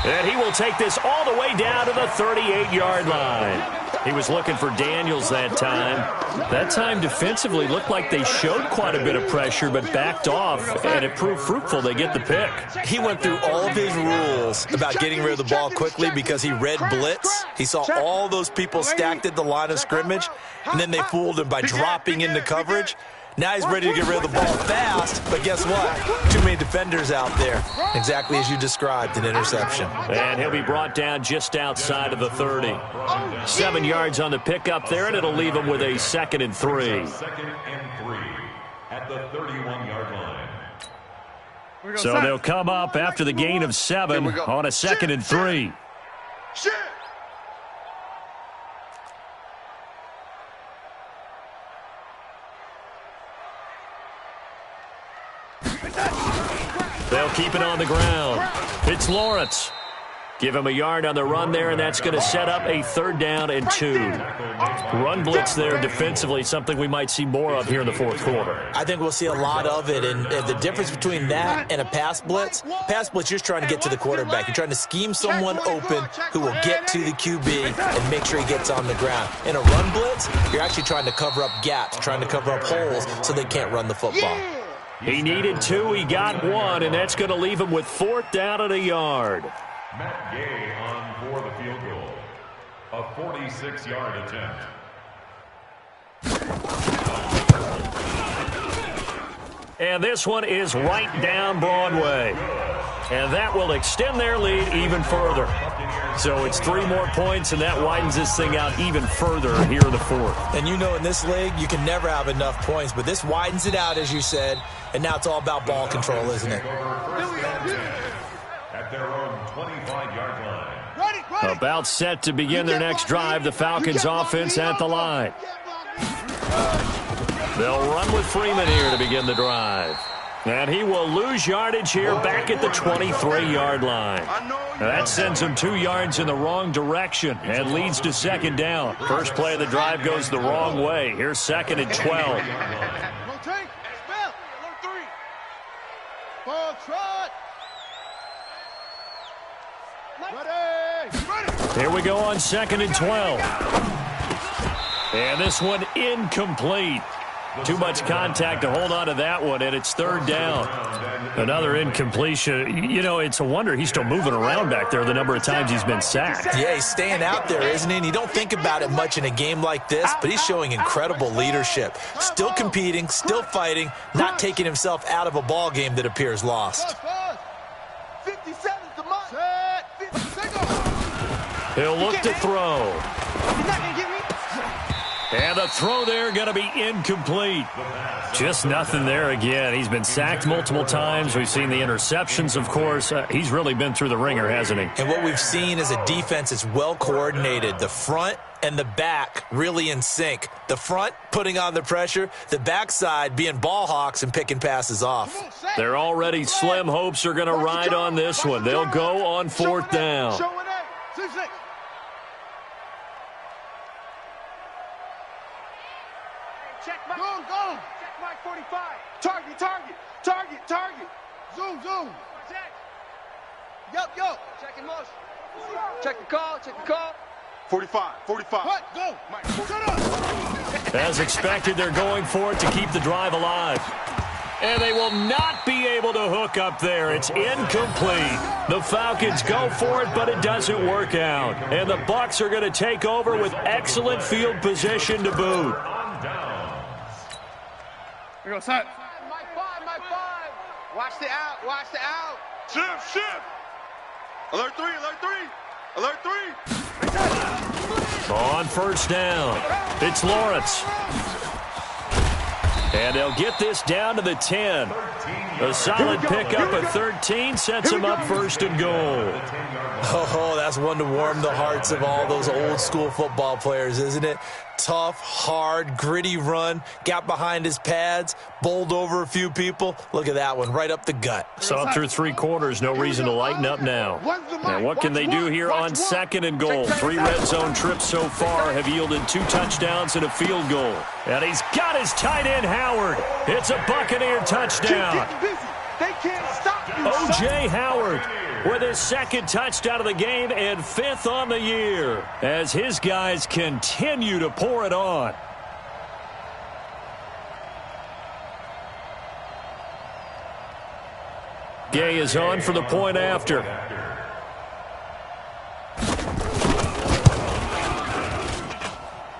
And he will take this all the way down to the 38-yard line. He was looking for Daniels that time. That time defensively looked like they showed quite a bit of pressure but backed off, and it proved fruitful. They get the pick. He went through all of his rules about getting rid of the ball quickly because he read blitz. He saw all those people stacked at the line of scrimmage, and then they fooled him by dropping into coverage. Now he's ready to get rid of the ball fast, but guess what? Too many defenders out there. Exactly as you described, an interception. And he'll be brought down just outside of the 30. 7 yards on the pickup there, and it'll leave him with a 2nd and 3. 2nd and 3 at the 31-yard line. So they'll come up after the gain of 7 on a 2nd and 3. Shit. They'll keep it on the ground. It's Lawrence. Give him a yard on the run there, and that's going to set up a 3rd down and 2. Run blitz there defensively, something we might see more of here in the 4th quarter. I think we'll see a lot of it, and the difference between that and a pass blitz, you're just trying to get to the quarterback. You're trying to scheme someone open who will get to the QB and make sure he gets on the ground. In a run blitz, you're actually trying to cover up gaps, trying to cover up holes so they can't run the football. He needed 2, he got 1, and that's going to leave him with 4th down and a yard. Matt Gay on for the field goal. A 46-yard attempt. And this one is right down Broadway. And that will extend their lead even further. So it's 3 more points, and that widens this thing out even further here in the 4th. And you know in this league, you can never have enough points, but this widens it out, as you said, and now it's all about ball control, isn't it? At their own 25-yard line. About set to begin their next drive, the Falcons offense at the line. They'll run with Freeman here to begin the drive. And he will lose yardage here back at the 23-yard line. That sends him 2 yards in the wrong direction and leads to 2nd down. First play of the drive goes the wrong way. Here's 2nd and 12. Here we go on 2nd and 12. And this one incomplete. Too much contact to hold on to that one, and it's third down. Another incompletion. You know, it's a wonder he's still moving around back there the number of times he's been sacked. Yeah, he's staying out there, isn't he? And you don't think about it much in a game like this, but he's showing incredible leadership. Still competing, still fighting, not taking himself out of a ball game that appears lost. 57 to Mike. He'll look to throw. He's not going to get me. And the throw there going to be incomplete. Just nothing there again. He's been sacked multiple times. We've seen the interceptions, of course. He's really been through the ringer, hasn't he? And what we've seen is a defense that's well coordinated. The front and the back really in sync. The front putting on the pressure, the backside being ball hawks and picking passes off. They're already slim hopes are going to ride on this one. They'll go on fourth down. Check Mike. Go. Check Mike 45. Target. Zoom. Check. Yo. Check in motion. Check the call. 45. What? Go. Mike, shut up. As expected, they're going for it to keep the drive alive. And they will not be able to hook up there. It's incomplete. The Falcons go for it, but it doesn't work out. And the Bucs are going to take over with excellent field position to boot. Here goes Mike 5. Watch the out. Shift. Alert 3. On first down, it's Lawrence. And they'll get this down to the 10. A solid pickup of 13 sets him up first and goal. Oh, that's one to warm the hearts of all those old school football players, isn't it? Tough, hard, gritty run, got behind his pads, bowled over a few people. Look at that one, right up the gut. Saw through 3 quarters, no reason to lighten up now. And what can they do here on second and goal? 3 red zone trips so far have yielded 2 touchdowns and a field goal. And he's got his tight end, Howard. It's a Buccaneer touchdown. They can't stop you. O.J. Howard with his 2nd touchdown of the game and 5th on the year as his guys continue to pour it on. Gay is on for the point after.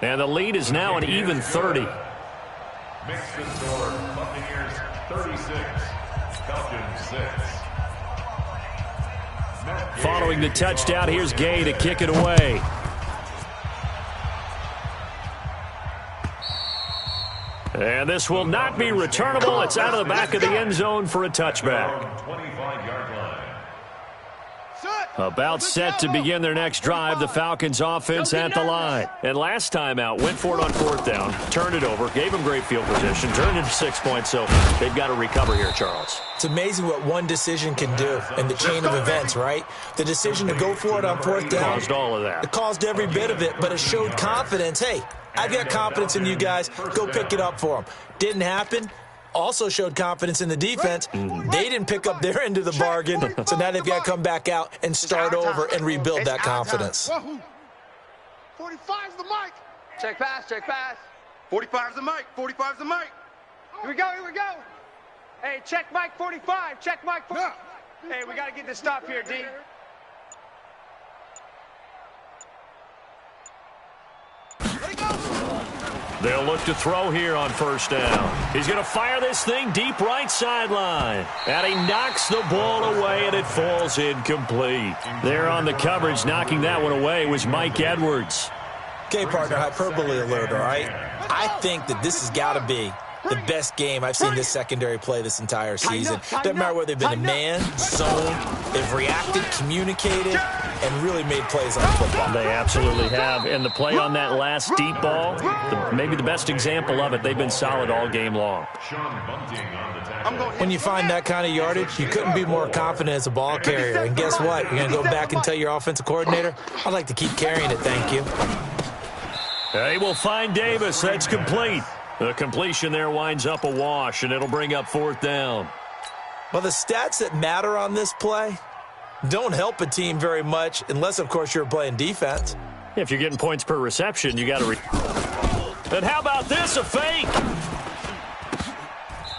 And the lead is now an even 30. Makes the score Buccaneers 36, Falcons 6. Following the touchdown, here's Gay to kick it away. And this will not be returnable. It's out of the back of the end zone for a touchback. 25-yard line. About set to begin their next drive, the Falcons offense at the line. And last time out, went for it on 4th down, turned it over, gave them great field position, turned it to 6 points, so they've got to recover here, Charles. It's amazing what one decision can do in the chain of events, right? The decision to go for it on 4th down. Caused all of that. It caused every bit of it, but it showed confidence. Hey, I've got confidence in you guys. Go pick it up for them. Didn't happen. Also showed confidence in the defense. They didn't pick up their end of the bargain, so now they've got to come back out and start over and rebuild that confidence. 45's the mic. Check pass. 45's the mic. Here we go. Hey, check Mike 45. Check Mike 45. Hey, we got to get this stop here, D. They'll look to throw here on first down. He's going to fire this thing deep right sideline. And he knocks the ball away, and it falls incomplete. There on the coverage, knocking that one away, was Mike Edwards. Okay, partner, hyperbole alert, all right? I think that this has got to be the best game I've seen this secondary play this entire season. Doesn't matter whether they've been a man, zone, they've reacted, communicated, and really made plays on the football. They absolutely have. And the play on that last deep ball, maybe the best example of it, they've been solid all game long. When you find that kind of yardage, you couldn't be more confident as a ball carrier. And guess what? You're going to go back and tell your offensive coordinator, I'd like to keep carrying it, thank you. They will find Davis. That's complete. The completion there winds up a wash, and it'll bring up 4th down. Well, the stats that matter on this play don't help a team very much unless, of course, you're playing defense. If you're getting points per reception, you got to. And how about this, a fake?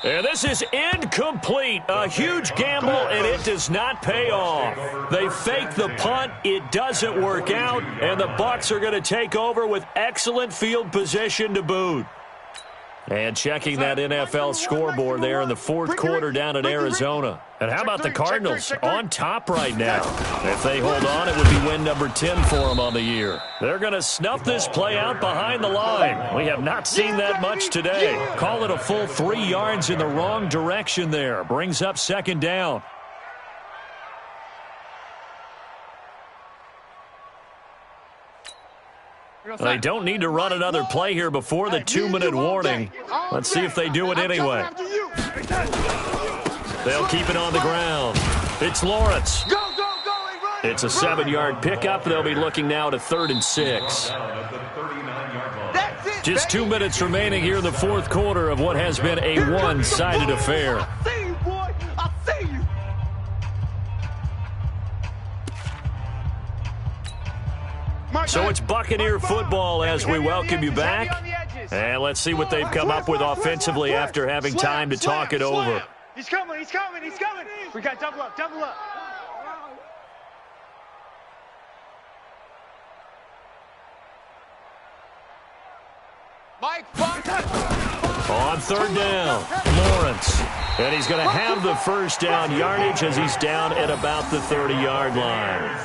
And this is incomplete. A huge gamble, and it does not pay off. They fake the punt. It doesn't work out, and the Bucs are going to take over with excellent field position to boot. And checking that NFL scoreboard there in the fourth quarter down in Arizona. And how about the Cardinals on top right now? If they hold on, it would be win number 10 for them on the year. They're going to snuff this play out behind the line. We have not seen that much today. Call it a full 3 yards in the wrong direction there. Brings up second down. They don't need to run another play here before the 2-minute warning. Let's see if they do it anyway. They'll keep it on the ground. It's Lawrence. It's a 7-yard pickup. They'll be looking now to 3rd and 6. Just 2 minutes remaining here in the fourth quarter of what has been a one-sided affair. So it's Buccaneer football as we welcome you back. And let's see what they've come up with offensively after having time to talk it over. He's coming, he's coming, he's coming. We got double up, double up. Mike, On 3rd down, Lawrence. And he's going to have the first down yardage as he's down at about the 30-yard line.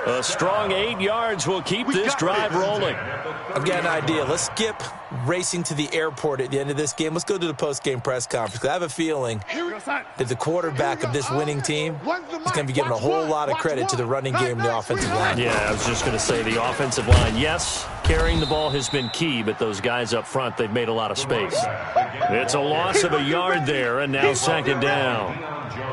A strong 8 yards will keep this drive rolling. I've got an idea. Let's skip racing to the airport at the end of this game. Let's go to the post-game press conference. I have a feeling that the quarterback of this winning team is going to be giving a whole lot of credit to the running game and the offensive line. Yeah, I was just going to say the offensive line, yes, carrying the ball has been key, but those guys up front, they've made a lot of space. It's a loss of a yard there, and now second down.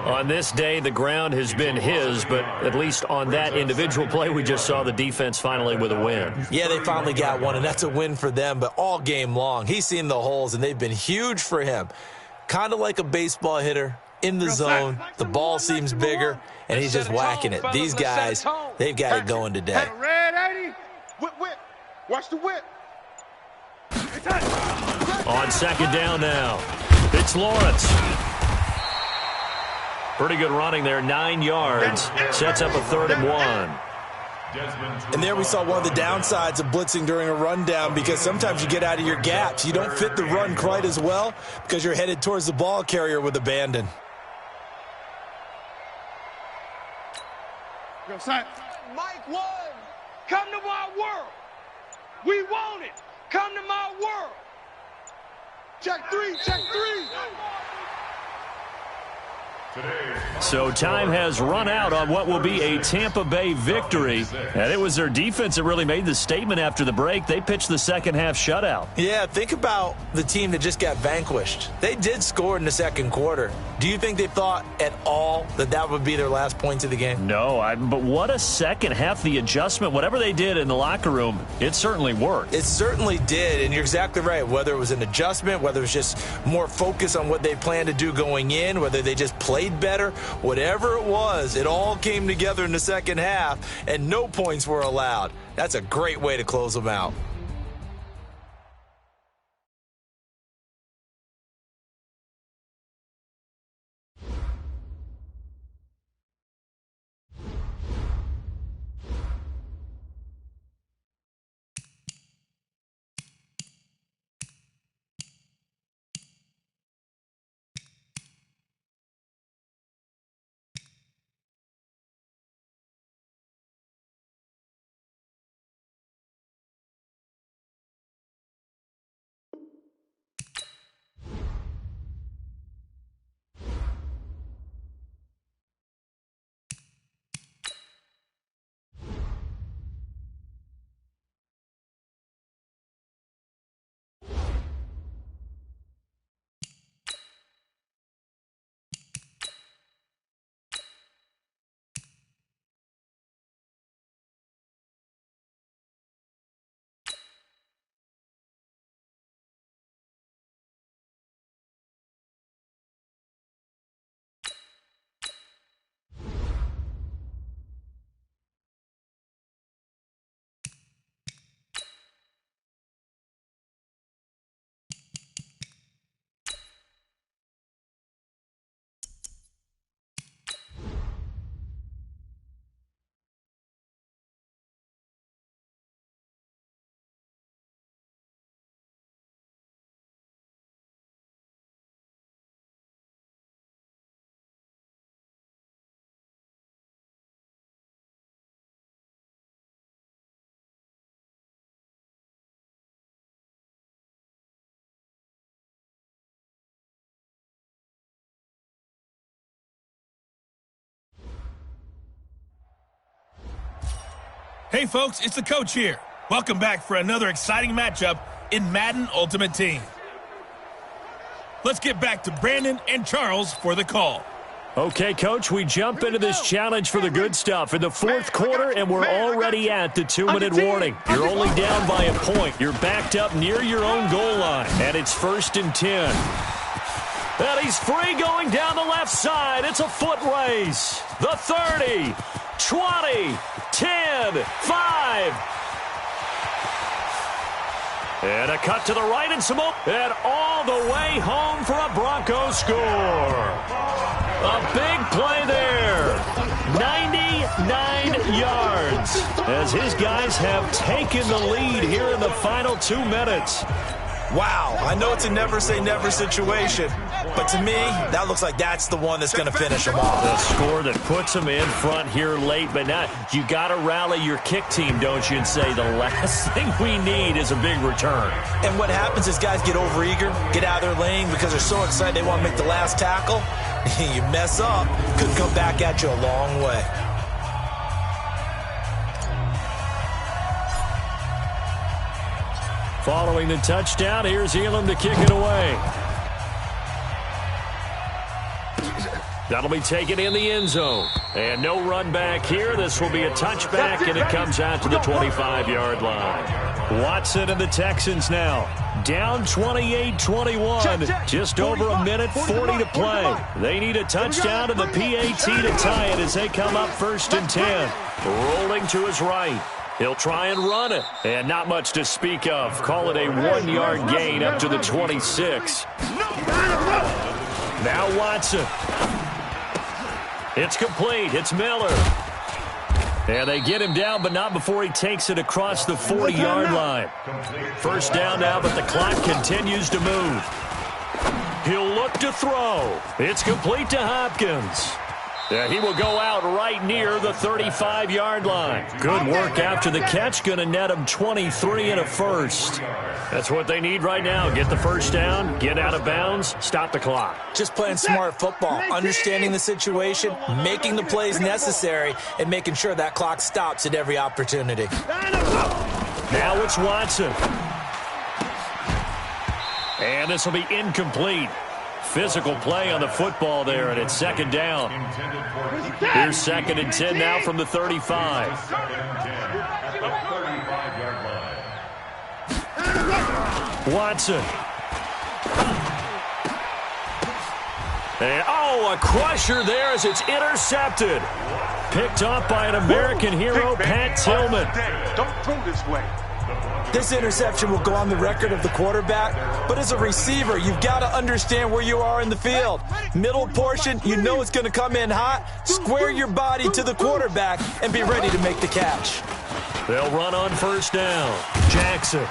On this day, the ground has been his, but at least on that individual play, we just saw the defense finally with a win. Yeah, they finally got one, and that's a win for them, but all game long, he's seen the holes, and they've been huge for him. Kind of like a baseball hitter in the zone. The ball seems bigger, and he's just whacking it. These guys, they've got it going today. Red 80. Whip, whip. Watch the whip. On second down now, it's Lawrence. Pretty good running there, 9 yards. Sets up a 3rd and 1. And there we saw one of the downsides of blitzing during a rundown, because sometimes you get out of your gaps. You don't fit the run quite as well because you're headed towards the ball carrier with abandon. Mike 1, come to my world. We want it. Come to my world. Check 3, check 3. So time has run out on what will be a Tampa Bay victory. And it was their defense that really made the statement after the break. They pitched the second-half shutout. Yeah, think about the team that just got vanquished. They did score in the second quarter. Do you think they thought at all that that would be their last points of the game? No, but what a second half. The adjustment, whatever they did in the locker room, it certainly worked. It certainly did, and you're exactly right. Whether it was an adjustment, whether it was just more focus on what they planned to do going in, whether they just played better, whatever it was, it all came together in the second half, and no points were allowed. That's a great way to close them out. Hey folks, it's the coach here. Welcome back for another exciting matchup in Madden Ultimate Team. Let's get back to Brandon and Charles for the call. Okay, Coach, we jump into this challenge for the good stuff in the fourth quarter, and we're already at the 2-minute warning. You're only down by a point. You're backed up near your own goal line, and it's 1st and 10. And he's free going down the left side. It's a foot race. The 30, 20, 10, 5. And a cut to the right and some and all the way home for a Broncos score. A big play there. 99 yards as his guys have taken the lead here in the final 2 minutes. Wow, I know it's a never-say-never situation, but to me, that looks like that's the one that's going to finish them off. The score that puts them in front here late, but now you got to rally your kick team, don't you, and say the last thing we need is a big return. And what happens is guys get overeager, get out of their lane because they're so excited they want to make the last tackle. You mess up, could come back at you a long way. Following the touchdown, here's Elam to kick it away. That'll be taken in the end zone. And no run back here. This will be a touchback, and it comes out to the 25-yard line. Watson and the Texans now. Down 28-21. Just over a minute 40 to play. They need a touchdown and the PAT to tie it as they come up 1st and 10. Rolling to his right. He'll try and run it. And not much to speak of. Call it a 1-yard gain up to the 26. Now Watson. It's complete. It's Miller. And they get him down, but not before he takes it across the 40-yard line. 1st down now, but the clock continues to move. He'll look to throw. It's complete to Hopkins. Yeah, he will go out right near the 35-yard line. Good work after the catch. Going to net him 23 and a first. That's what they need right now. Get the 1st down, get out of bounds, stop the clock. Just playing smart football, understanding the situation, making the plays necessary, and making sure that clock stops at every opportunity. Now it's Watson. And this will be incomplete. Physical play on the football there, and it's 2nd down. Here's 2nd and 10 now from the 35. Watson. And, a crusher there as it's intercepted. Picked off by an American hero, Pat Tillman. Don't throw this way. This interception will go on the record of the quarterback, but as a receiver, you've got to understand where you are in the field. Middle portion, you know it's going to come in hot. Square your body to the quarterback and be ready to make the catch. They'll run on 1st down. Jackson.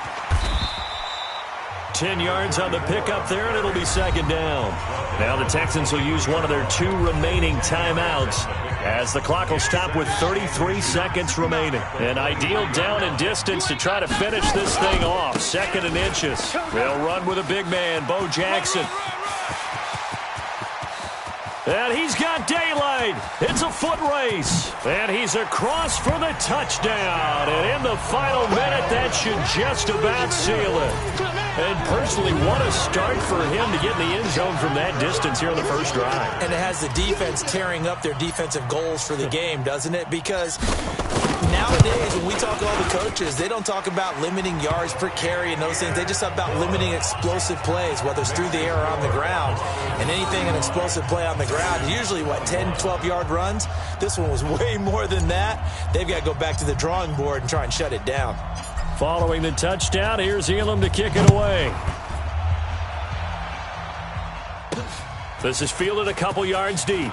10 yards on the pickup there, and it'll be 2nd down. Now the Texans will use one of their 2 remaining timeouts as the clock will stop with 33 seconds remaining. An ideal down and distance to try to finish this thing off. 2nd and inches. They'll run with a big man, Bo Jackson. And he's got daylight. It's a foot race. And he's across for the touchdown. And in the final minute, that should just about seal it. And personally, what a start for him to get in the end zone from that distance here on the first drive. And it has the defense tearing up their defensive goals for the game, doesn't it? Because nowadays, when we talk to all the coaches, they don't talk about limiting yards per carry and those things. They just talk about limiting explosive plays, whether it's through the air or on the ground. And anything an explosive play on the ground, usually, 10, 12-yard runs? This one was way more than that. They've got to go back to the drawing board and try and shut it down. Following the touchdown, here's Elam to kick it away. This is fielded a couple yards deep.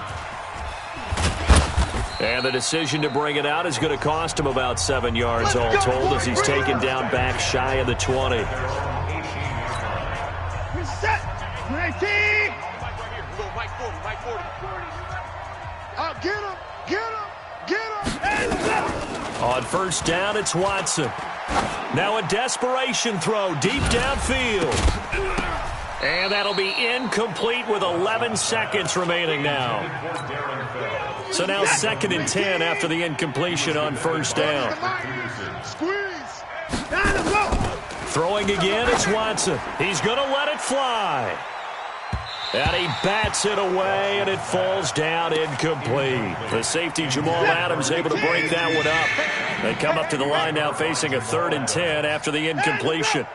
And the decision to bring it out is going to cost him about 7 yards all told as he's taken down back shy of the 20. Reset. 19. Get him. Get him. Get him. On 1st down, it's Watson. Now a desperation throw deep downfield. And that'll be incomplete with 11 seconds remaining now. So now 2nd and 10 after the incompletion on first down. Throwing again, it's Watson. He's going to let it fly. And he bats it away, and it falls down incomplete. The safety, Jamal Adams, able to break that one up. They come up to the line now facing a 3rd and 10 after the incompletion.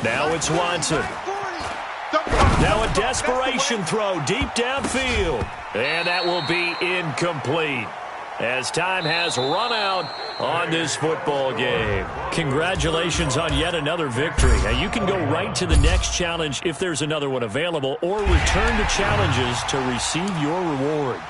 Now it's Watson. Now a desperation throw deep downfield. And that will be incomplete, as time has run out on this football game. Congratulations on yet another victory. Now you can go right to the next challenge if there's another one available, or return to challenges to receive your reward.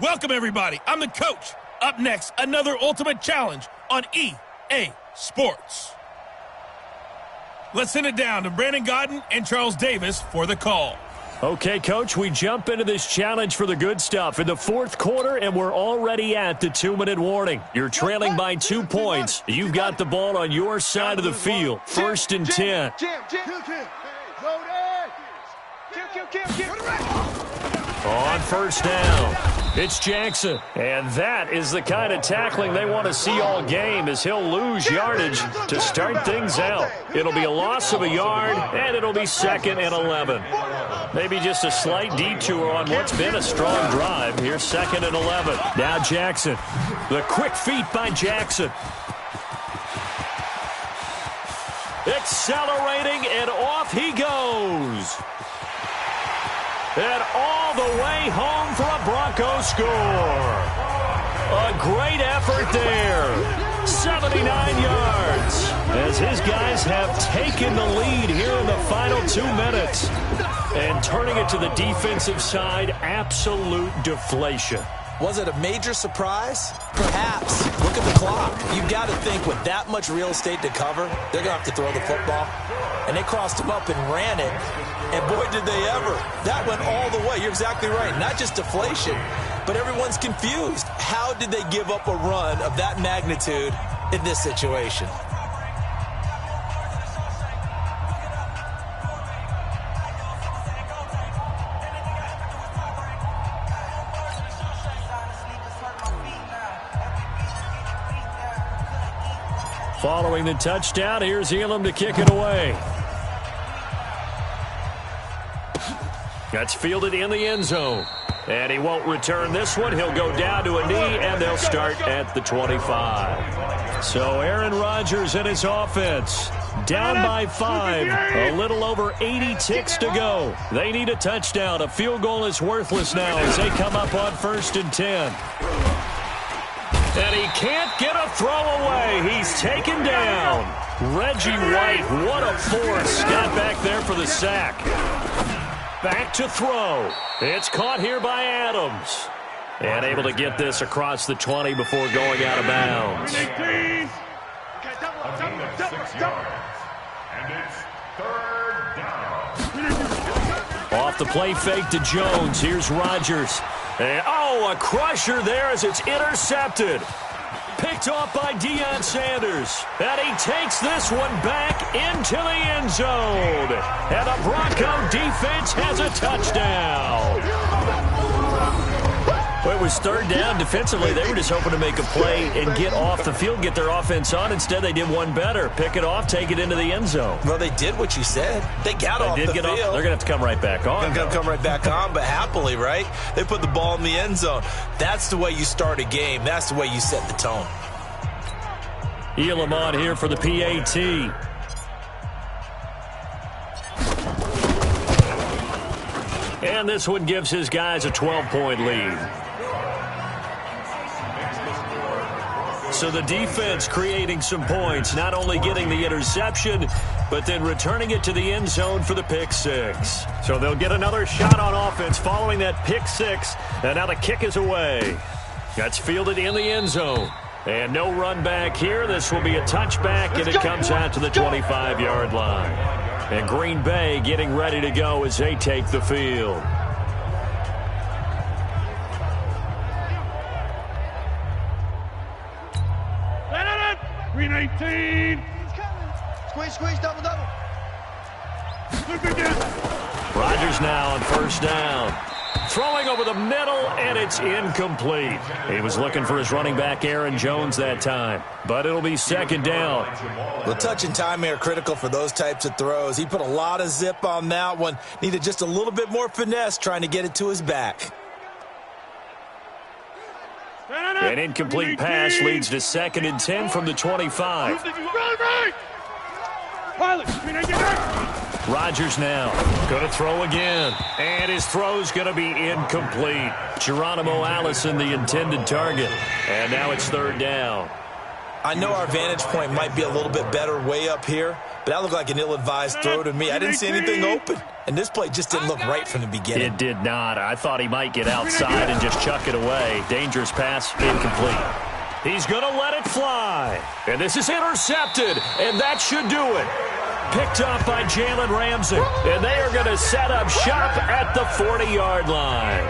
Welcome, everybody. I'm the coach. Up next, another Ultimate Challenge on EA Sports. Let's send it down to Brandon Godden and Charles Davis for the call. Okay, Coach, we jump into this challenge for the good stuff in the 4th quarter, and we're already at the 2-minute warning. You're trailing by 2 points. You've got the ball on your side of the field. 1st and 10. On first down, it's Jackson. And that is the kind of tackling they want to see all game, as he'll lose yardage to start things out. It'll be a loss of a yard, and it'll be 2nd and 11. Maybe just a slight detour on what's been a strong drive. Here's 2nd and 11. Now Jackson. The quick feet by Jackson. Accelerating, and off he goes. And all the way home for a Broncos score. A great effort there. 79 yards. As his guys have taken the lead here in the final 2 minutes. And turning it to the defensive side, absolute deflation. Was it a major surprise? Perhaps. Look at the clock. You've got to think with that much real estate to cover, they're going to have to throw the football. And they crossed him up and ran it. And boy, did they ever. That went all the way. You're exactly right. Not just deflation, but everyone's confused. How did they give up a run of that magnitude in this situation? Following the touchdown, here's Elam to kick it away. That's fielded in the end zone. And he won't return this one. He'll go down to a knee, and they'll start at the 25. So Aaron Rodgers and his offense down by 5. A little over 80 ticks to go. They need a touchdown. A field goal is worthless now as they come up on 1st and 10. And he can't get a throw away. He's taken down. Reggie White, what a force. Got back there for the sack. Back to throw. It's caught here by Adams. And able to get this across the 20 before going out of bounds. A gain of 6 yards. And it's 3rd down. Off the play fake to Jones. Here's Rodgers. And, oh, a crusher there as it's intercepted. Picked Picked off by Deion Sanders. And he takes this one back into the end zone. And the Bronco defense has a touchdown. Well, it was third down. Defensively, they were just hoping to make a play and get off the field, get their offense on. Instead, they did one better. Pick it off, take it into the end zone. Well, they did what you said. They got off the field. They're going to have to come right back on. They're going to come right back on, but happily, right? They put the ball in the end zone. That's the way you start a game. That's the way you set the tone. Elam on here for the PAT. And this one gives his guys a 12-point lead. So the defense creating some points, not only getting the interception, but then returning it to the end zone for the pick six. So they'll get another shot on offense following that pick six. And now the kick is away. That's fielded in the end zone. And no run back here. This will be a touchback, and it comes out to the 25-yard line. And Green Bay getting ready to go as they take the field. Green 18. Squeeze, double. Look again. Rodgers now on first down. Throwing over the middle, and it's incomplete. He was looking for his running back, Aaron Jones, that time. But it'll be second down. The touch and time are critical for those types of throws. He put a lot of zip on that one. Needed just a little bit more finesse trying to get it to his back. An incomplete pass leads to 2nd and 10 from the 25. Rodgers now going to throw again. And his throw's going to be incomplete. Geronimo Allison, the intended target. And now it's third down. I know our vantage point might be a little bit better way up here, but that looked like an ill-advised throw to me. I didn't see anything open. And this play just didn't look right from the beginning. It did not. I thought he might get outside and just chuck it away. Dangerous pass, incomplete. He's going to let it fly. And this is intercepted, and that should do it. Picked off by Jalen Ramsey. And they are going to set up shop at the 40-yard line.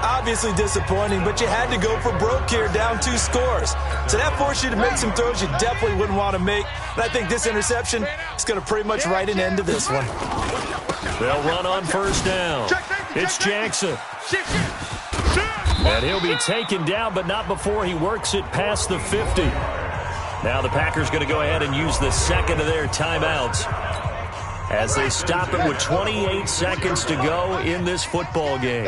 Obviously disappointing, but you had to go for broke here, down 2 scores. So that forced you to make some throws you definitely wouldn't want to make. And I think this interception is going to pretty much write an end to this one. They'll run on first down. It's Jackson. And he'll be taken down, but not before he works it past the 50. Now the Packers going to go ahead and use the second of their timeouts as they stop it with 28 seconds to go in this football game.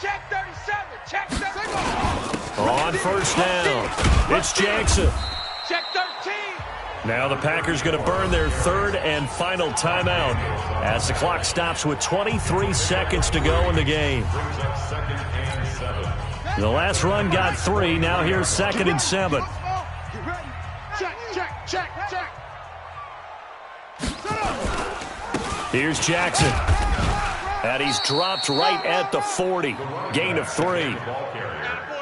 Check 37. Check 37. On first down, it's Jackson. Check 13. Now the Packers going to burn their third and final timeout as the clock stops with 23 seconds to go in the game. The last run got 3. Now here's 2nd and 7. Check. Here's Jackson. And he's dropped right at the 40. Gain of 3.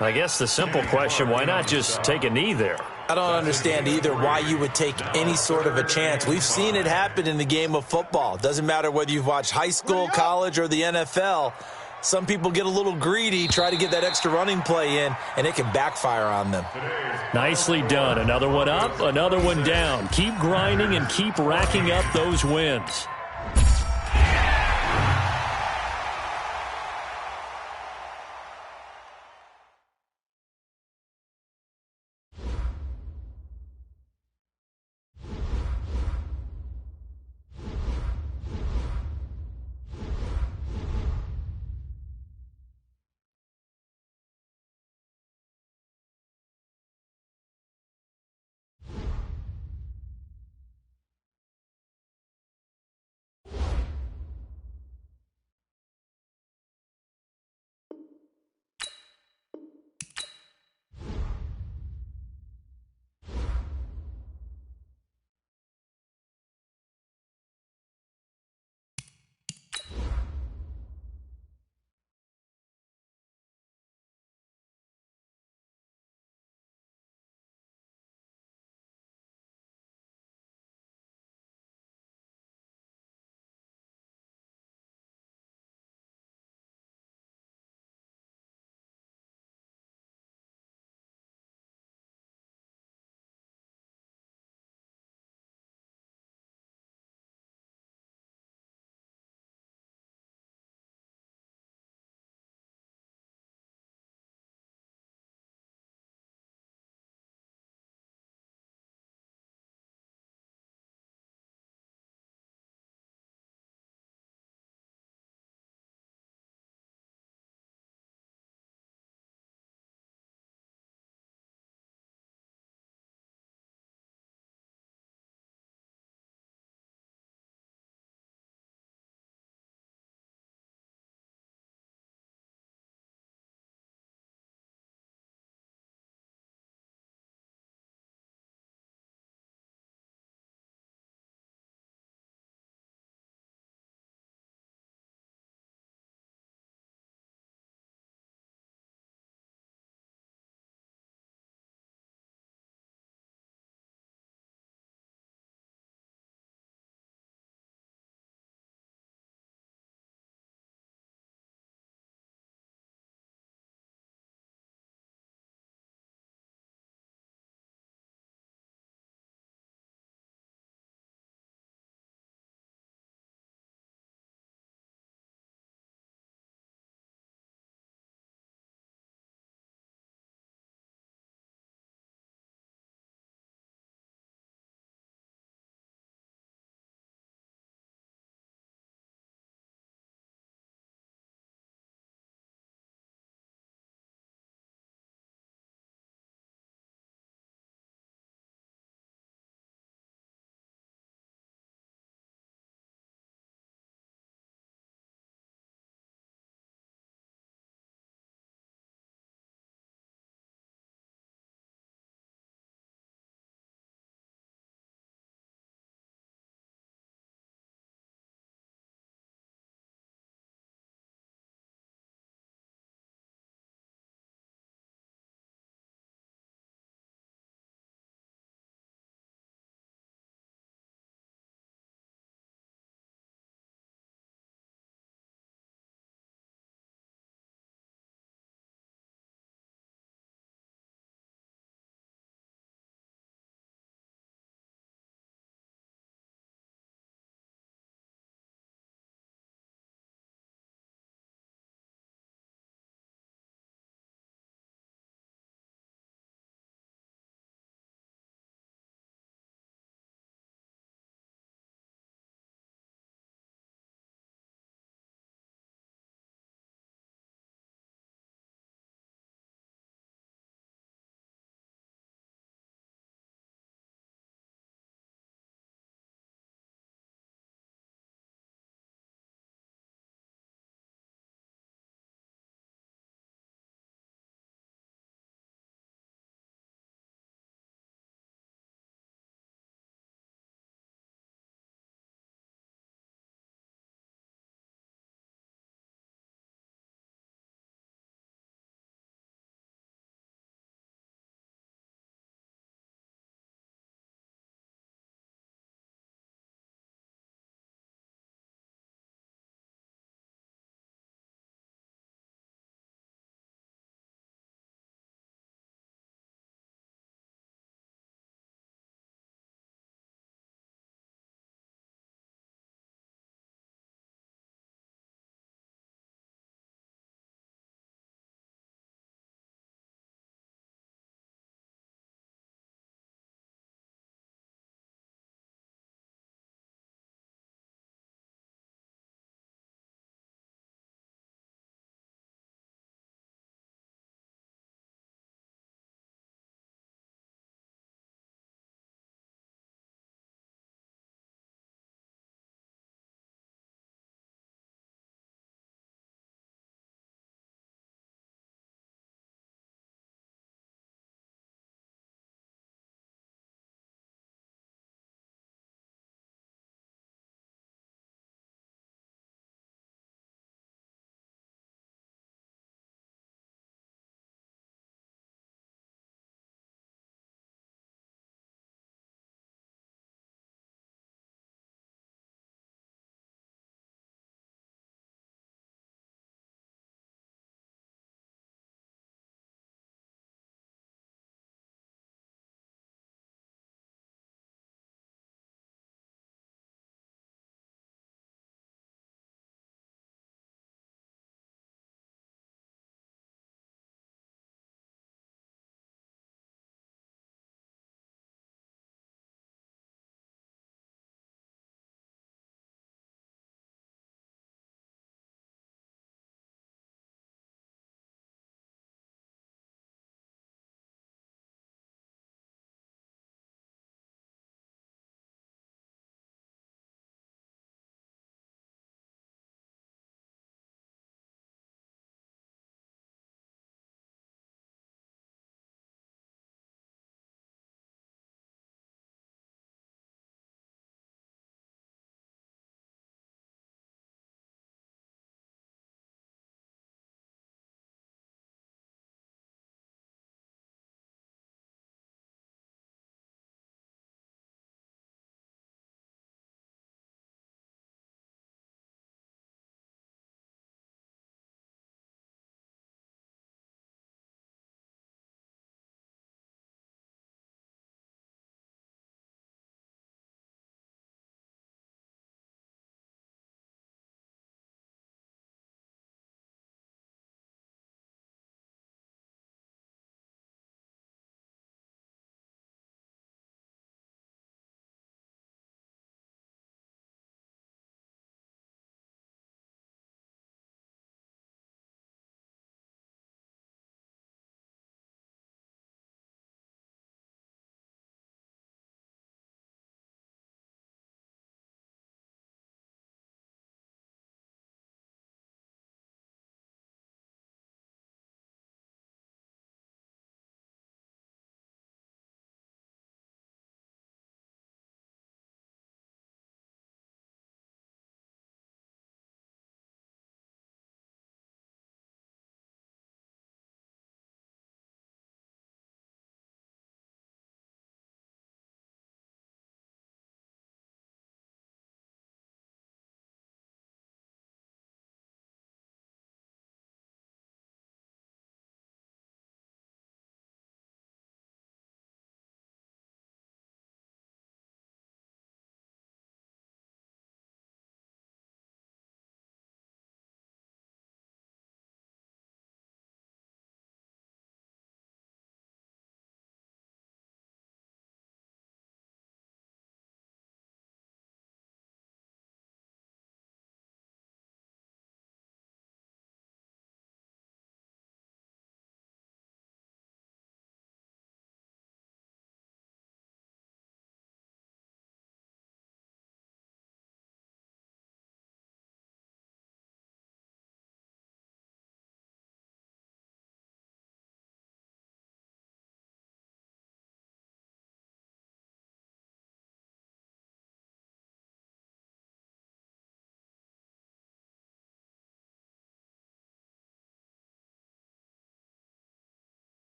I guess the simple question, why not just take a knee there? I don't understand either why you would take any sort of a chance. We've seen it happen in the game of football. Doesn't matter whether you've watched high school, college, or the NFL. Some people get a little greedy, try to get that extra running play in, and it can backfire on them. Nicely done. Another one up, another one down. Keep grinding and keep racking up those wins.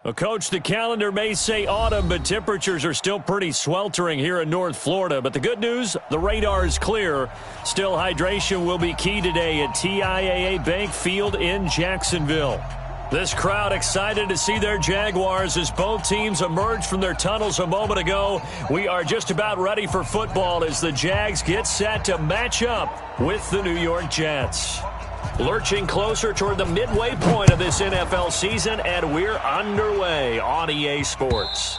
Well, Coach, the calendar may say autumn, but temperatures are still pretty sweltering here in North Florida. But the good news, the radar is clear. Still, hydration will be key today at TIAA Bank Field in Jacksonville. This crowd excited to see their Jaguars as both teams emerged from their tunnels a moment ago. We are just about ready for football as the Jags get set to match up with the New York Jets. Lurching closer toward the midway point of this NFL season, and we're underway on EA Sports.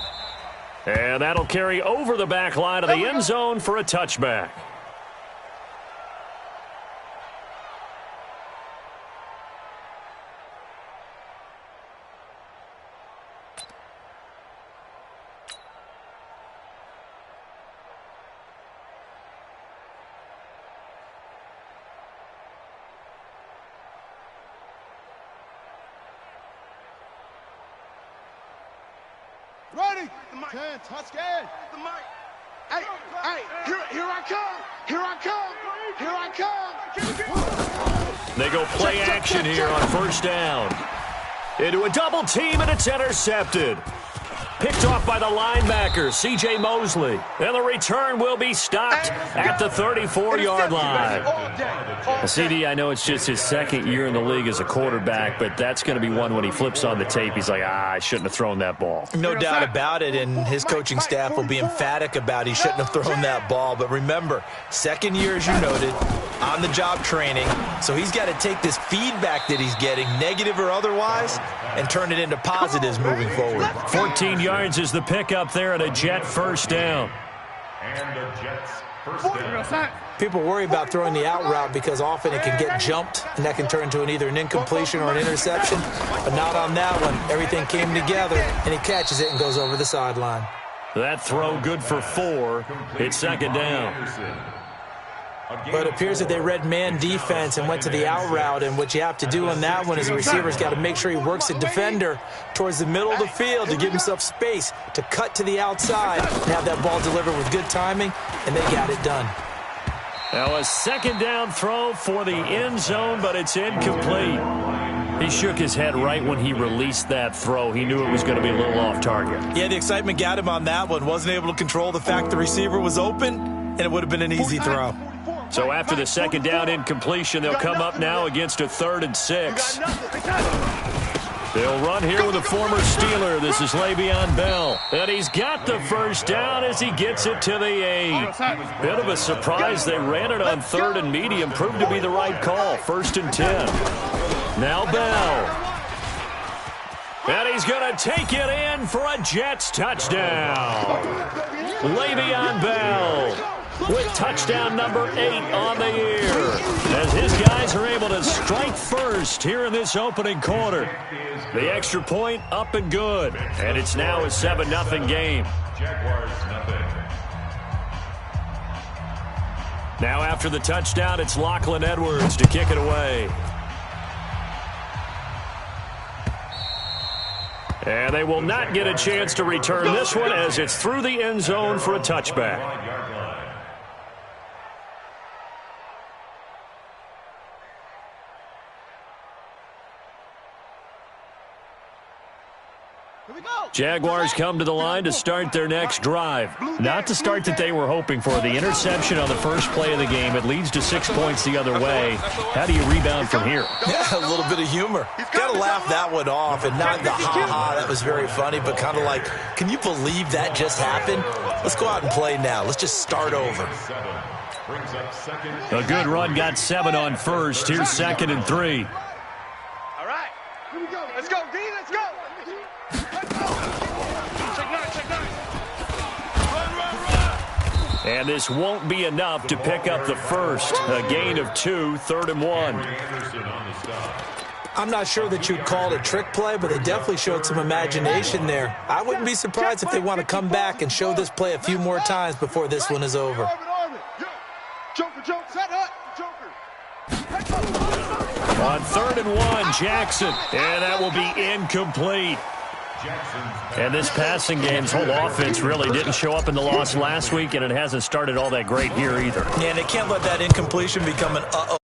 And that'll carry over the back line of the end zone for a touchback. Ready? 10, touchdown. The mic. Hey, here I come. Here I come. Here I come. They go play action here on first down. Into a double team, and it's intercepted. Picked off by the linebacker, C.J. Mosley. And the return will be stopped at the 34-yard line. CD, I know it's just his second year in the league as a quarterback, but that's going to be one when he flips on the tape. He's like, I shouldn't have thrown that ball. No doubt about it, and his coaching staff will be emphatic about he shouldn't have thrown that ball. But remember, second year, as you noted, on-the-job training. So he's got to take this feedback that he's getting, negative or otherwise, and turn it into positives moving forward. 14 yards is the pickup there at a Jet first down. And the Jets first down. People worry about throwing the out route because often it can get jumped, and that can turn into either an incompletion or an interception. But not on that one. Everything came together, and he catches it and goes over the sideline. That throw good for 4. It's second down. But it appears that they read man defense and went to the out route, and what you have to do on that one is the receiver's got to make sure he works the defender towards the middle of the field to give himself space to cut to the outside and have that ball delivered with good timing, and they got it done. Now a second down throw for the end zone, but it's incomplete. He shook his head right when he released that throw. He knew it was going to be a little off target. Yeah, the excitement got him on that one. Wasn't able to control the fact the receiver was open, and it would have been an easy throw. So after the second down incompletion, they'll come up now against a 3rd and 6. They'll run here with a former Steeler. This is Le'Veon Bell. And he's got the first down as he gets it to the 8. Bit of a surprise. They ran it on 3rd and medium. Proved to be the right call. 1st and 10. Now Bell. And he's going to take it in for a Jets touchdown. Le'Veon Bell with touchdown number 8 on the year, as his guys are able to strike first here in this opening quarter. The extra point up and good, and it's now a 7-0 game. Jaguars nothing. Now after the touchdown, it's Lachlan Edwards to kick it away. And they will not get a chance to return this one as it's through the end zone for a touchback. Jaguars come to the line to start their next drive. Not the start that they were hoping for. The interception on the first play of the game. It leads to 6 points the other way. How do you rebound from here? Yeah, a little bit of humor. Got to laugh that one off, and not the ha-ha, that was very funny, but kind of like, can you believe that just happened? Let's go out and play now. Let's just start over. A good run got 7 on first. Here's 2nd and 3. All right. Here we go. Let's go, D. Let's go. And this won't be enough to pick up the first. A gain of 2, 3rd and 1. I'm not sure that you'd call it a trick play, but they definitely showed some imagination there. I wouldn't be surprised if they want to come back and show this play a few more times before this one is over. On 3rd and 1, Jackson. And that will be incomplete. And this passing game's whole offense really didn't show up in the loss last week, and it hasn't started all that great here either. Yeah, and they can't let that incompletion become an uh-oh.